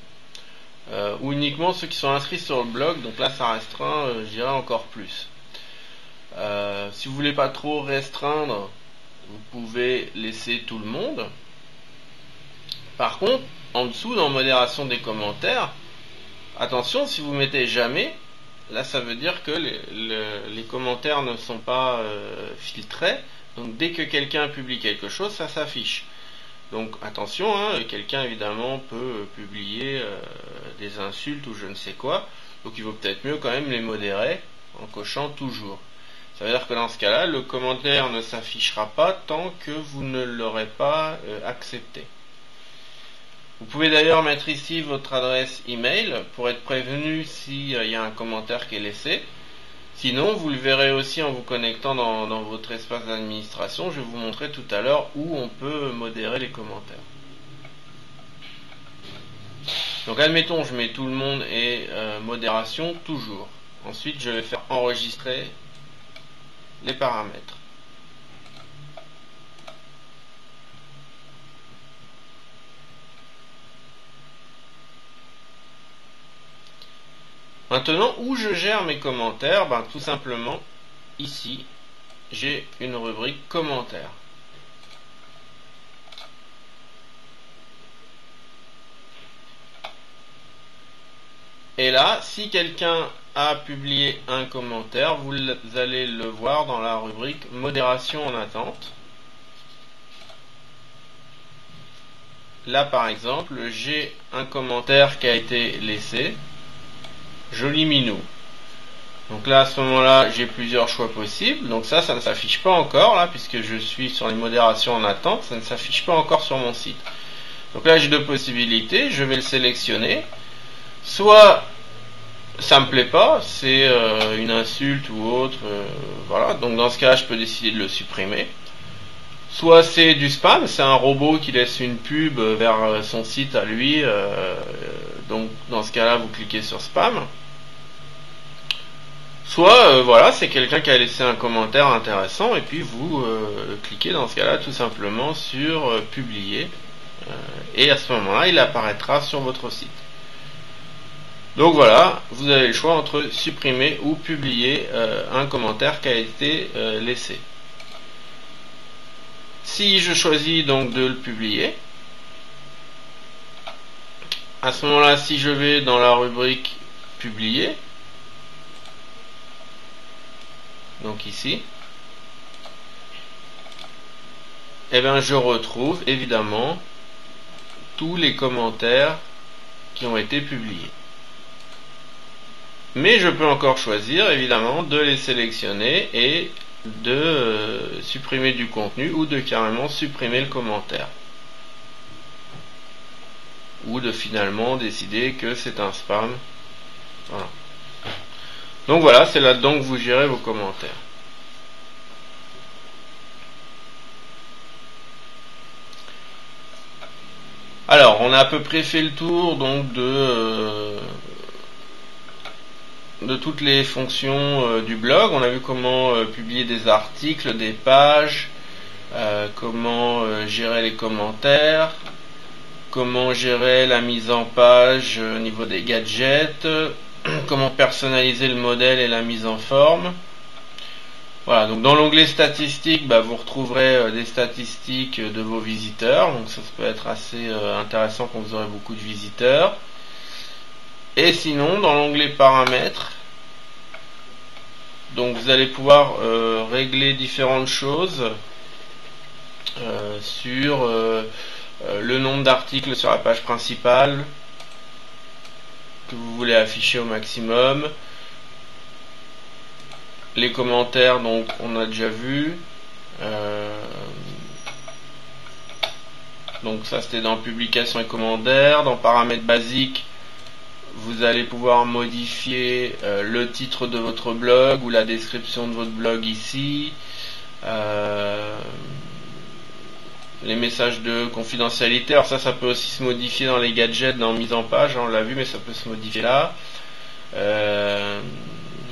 Ou uniquement ceux qui sont inscrits sur le blog, donc là, ça restreint, je dirais, encore plus. Si vous voulez pas trop restreindre, vous pouvez laisser tout le monde. Par contre, en dessous, dans modération des commentaires, attention, si vous mettez jamais, là ça veut dire que les commentaires ne sont pas filtrés. Donc dès que quelqu'un publie quelque chose, ça s'affiche. Donc attention, quelqu'un évidemment peut publier des insultes ou je ne sais quoi. Donc il vaut peut-être mieux quand même les modérer en cochant toujours. Ça veut dire que dans ce cas-là, le commentaire ne s'affichera pas tant que vous ne l'aurez pas accepté. Vous pouvez d'ailleurs mettre ici votre adresse email pour être prévenu s'il y a un commentaire qui est laissé. Sinon, vous le verrez aussi en vous connectant dans votre espace d'administration. Je vais vous montrer tout à l'heure où on peut modérer les commentaires. Donc admettons, je mets tout le monde et modération toujours. Ensuite, je vais faire enregistrer les paramètres. Maintenant, où je gère mes commentaires, tout simplement, ici, j'ai une rubrique commentaires. Et là, si quelqu'un a publié un commentaire, vous allez le voir dans la rubrique modération en attente. Là, par exemple, j'ai un commentaire qui a été laissé. Joli minou. Donc là, à ce moment-là, j'ai plusieurs choix possibles. Donc ça ne s'affiche pas encore, là, puisque je suis sur les modérations en attente. Ça ne s'affiche pas encore sur mon site. Donc là, j'ai deux possibilités. Je vais le sélectionner. Soit ça me plaît pas, c'est une insulte ou autre, voilà. Donc dans ce cas, je peux décider de le supprimer. Soit c'est du spam, c'est un robot qui laisse une pub vers son site à lui. Donc dans ce cas-là, vous cliquez sur spam. Soit voilà, c'est quelqu'un qui a laissé un commentaire intéressant et puis vous cliquez dans ce cas-là tout simplement sur publier et à ce moment-là, il apparaîtra sur votre site. Donc voilà, vous avez le choix entre supprimer ou publier un commentaire qui a été laissé. Si je choisis donc de le publier, à ce moment-là, si je vais dans la rubrique publier, donc ici, eh bien je retrouve évidemment tous les commentaires qui ont été publiés. Mais je peux encore choisir évidemment de les sélectionner et de supprimer du contenu ou de carrément supprimer le commentaire. Ou de finalement décider que c'est un spam. Voilà. Donc voilà, c'est là-dedans que vous gérez vos commentaires. Alors, on a à peu près fait le tour donc de toutes les fonctions du blog. On a vu comment publier des articles, des pages, comment gérer les commentaires, comment gérer la mise en page au niveau des gadgets, comment personnaliser le modèle et la mise en forme. Voilà, donc dans l'onglet statistiques, vous retrouverez des statistiques de vos visiteurs, donc ça peut être assez intéressant quand vous aurez beaucoup de visiteurs. Et sinon, dans l'onglet paramètres, donc vous allez pouvoir régler différentes choses sur le nombre d'articles sur la page principale que vous voulez afficher au maximum. Les commentaires, donc on a déjà vu. Donc ça c'était dans publication et commentaires. Dans paramètres basiques, vous allez pouvoir modifier le titre de votre blog ou la description de votre blog ici. Les messages de confidentialité, alors ça peut aussi se modifier dans les gadgets, dans mise en page, on l'a vu, mais ça peut se modifier là.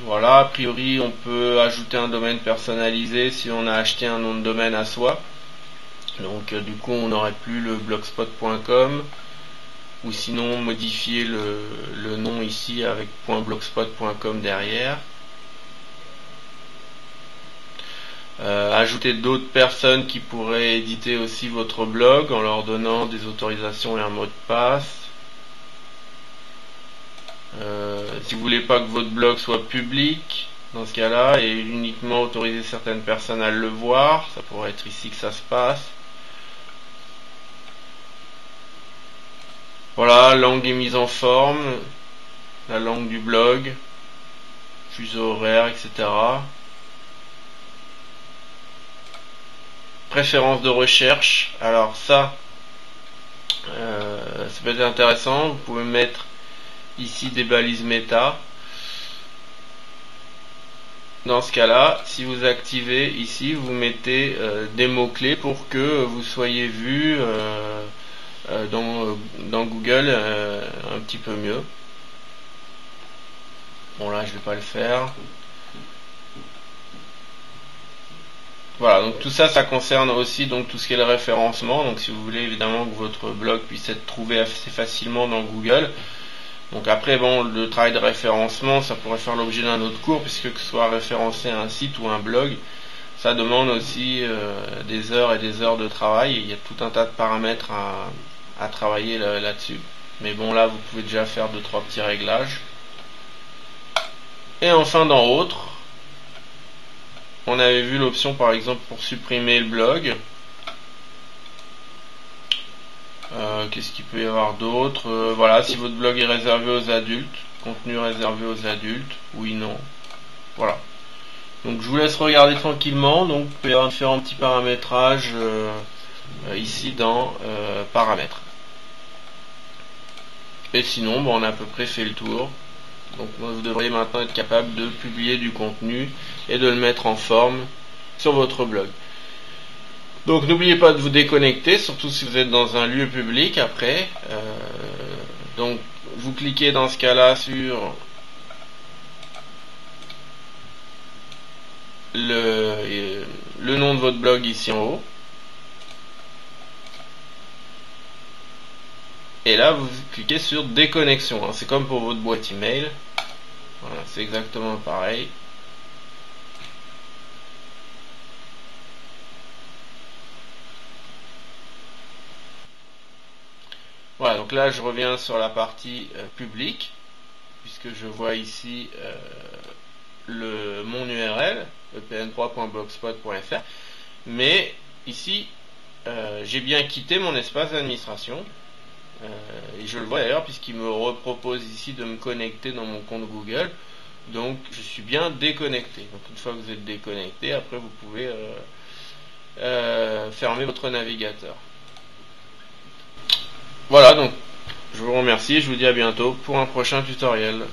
Voilà, a priori on peut ajouter un domaine personnalisé si on a acheté un nom de domaine à soi. Donc du coup on n'aurait plus le blogspot.com, ou sinon modifier le nom ici avec .blogspot.com derrière. Ajouter d'autres personnes qui pourraient éditer aussi votre blog en leur donnant des autorisations et un mot de passe. Si vous voulez pas que votre blog soit public, dans ce cas-là, et uniquement autoriser certaines personnes à le voir, ça pourrait être ici que ça se passe. Voilà, langue et mise en forme, la langue du blog, fuseau horaire, etc. Préférences de recherche, alors ça peut être intéressant, vous pouvez mettre ici des balises méta. Dans ce cas-là, si vous activez ici, vous mettez des mots-clés pour que vous soyez vu dans Google un petit peu mieux. Bon là, je vais pas le faire. Voilà, donc tout ça, ça concerne aussi donc tout ce qui est le référencement. Donc si vous voulez évidemment que votre blog puisse être trouvé assez facilement dans Google. Donc après, bon, le travail de référencement, ça pourrait faire l'objet d'un autre cours, puisque que ce soit référencer un site ou un blog, ça demande aussi des heures et des heures de travail. Et il y a tout un tas de paramètres à travailler là-dessus. Mais bon, là, vous pouvez déjà faire 2-3 petits réglages. Et enfin, dans Autres, on avait vu l'option par exemple pour supprimer le blog. Qu'est-ce qu'il peut y avoir d'autre? Voilà, si votre blog est réservé aux adultes, contenu réservé aux adultes, oui, non. Voilà. Donc je vous laisse regarder tranquillement. Donc il peut y avoir différents petits paramétrages ici dans Paramètres. Et sinon, bon, on a à peu près fait le tour. Donc vous devriez maintenant être capable de publier du contenu et de le mettre en forme sur votre blog. Donc n'oubliez pas de vous déconnecter, surtout si vous êtes dans un lieu public après. Donc vous cliquez dans ce cas-là sur le nom de votre blog ici en haut. Et là vous cliquez sur déconnexion. C'est comme pour votre boîte email. Voilà, c'est exactement pareil. Voilà, donc là je reviens sur la partie publique, puisque je vois ici mon URL, epn3.blogspot.fr, mais ici j'ai bien quitté mon espace d'administration, et je le vois d'ailleurs puisqu'il me repropose ici de me connecter dans mon compte Google, donc je suis bien déconnecté. Donc une fois que vous êtes déconnecté, après vous pouvez fermer votre navigateur. Voilà, donc je vous remercie et je vous dis à bientôt pour un prochain tutoriel.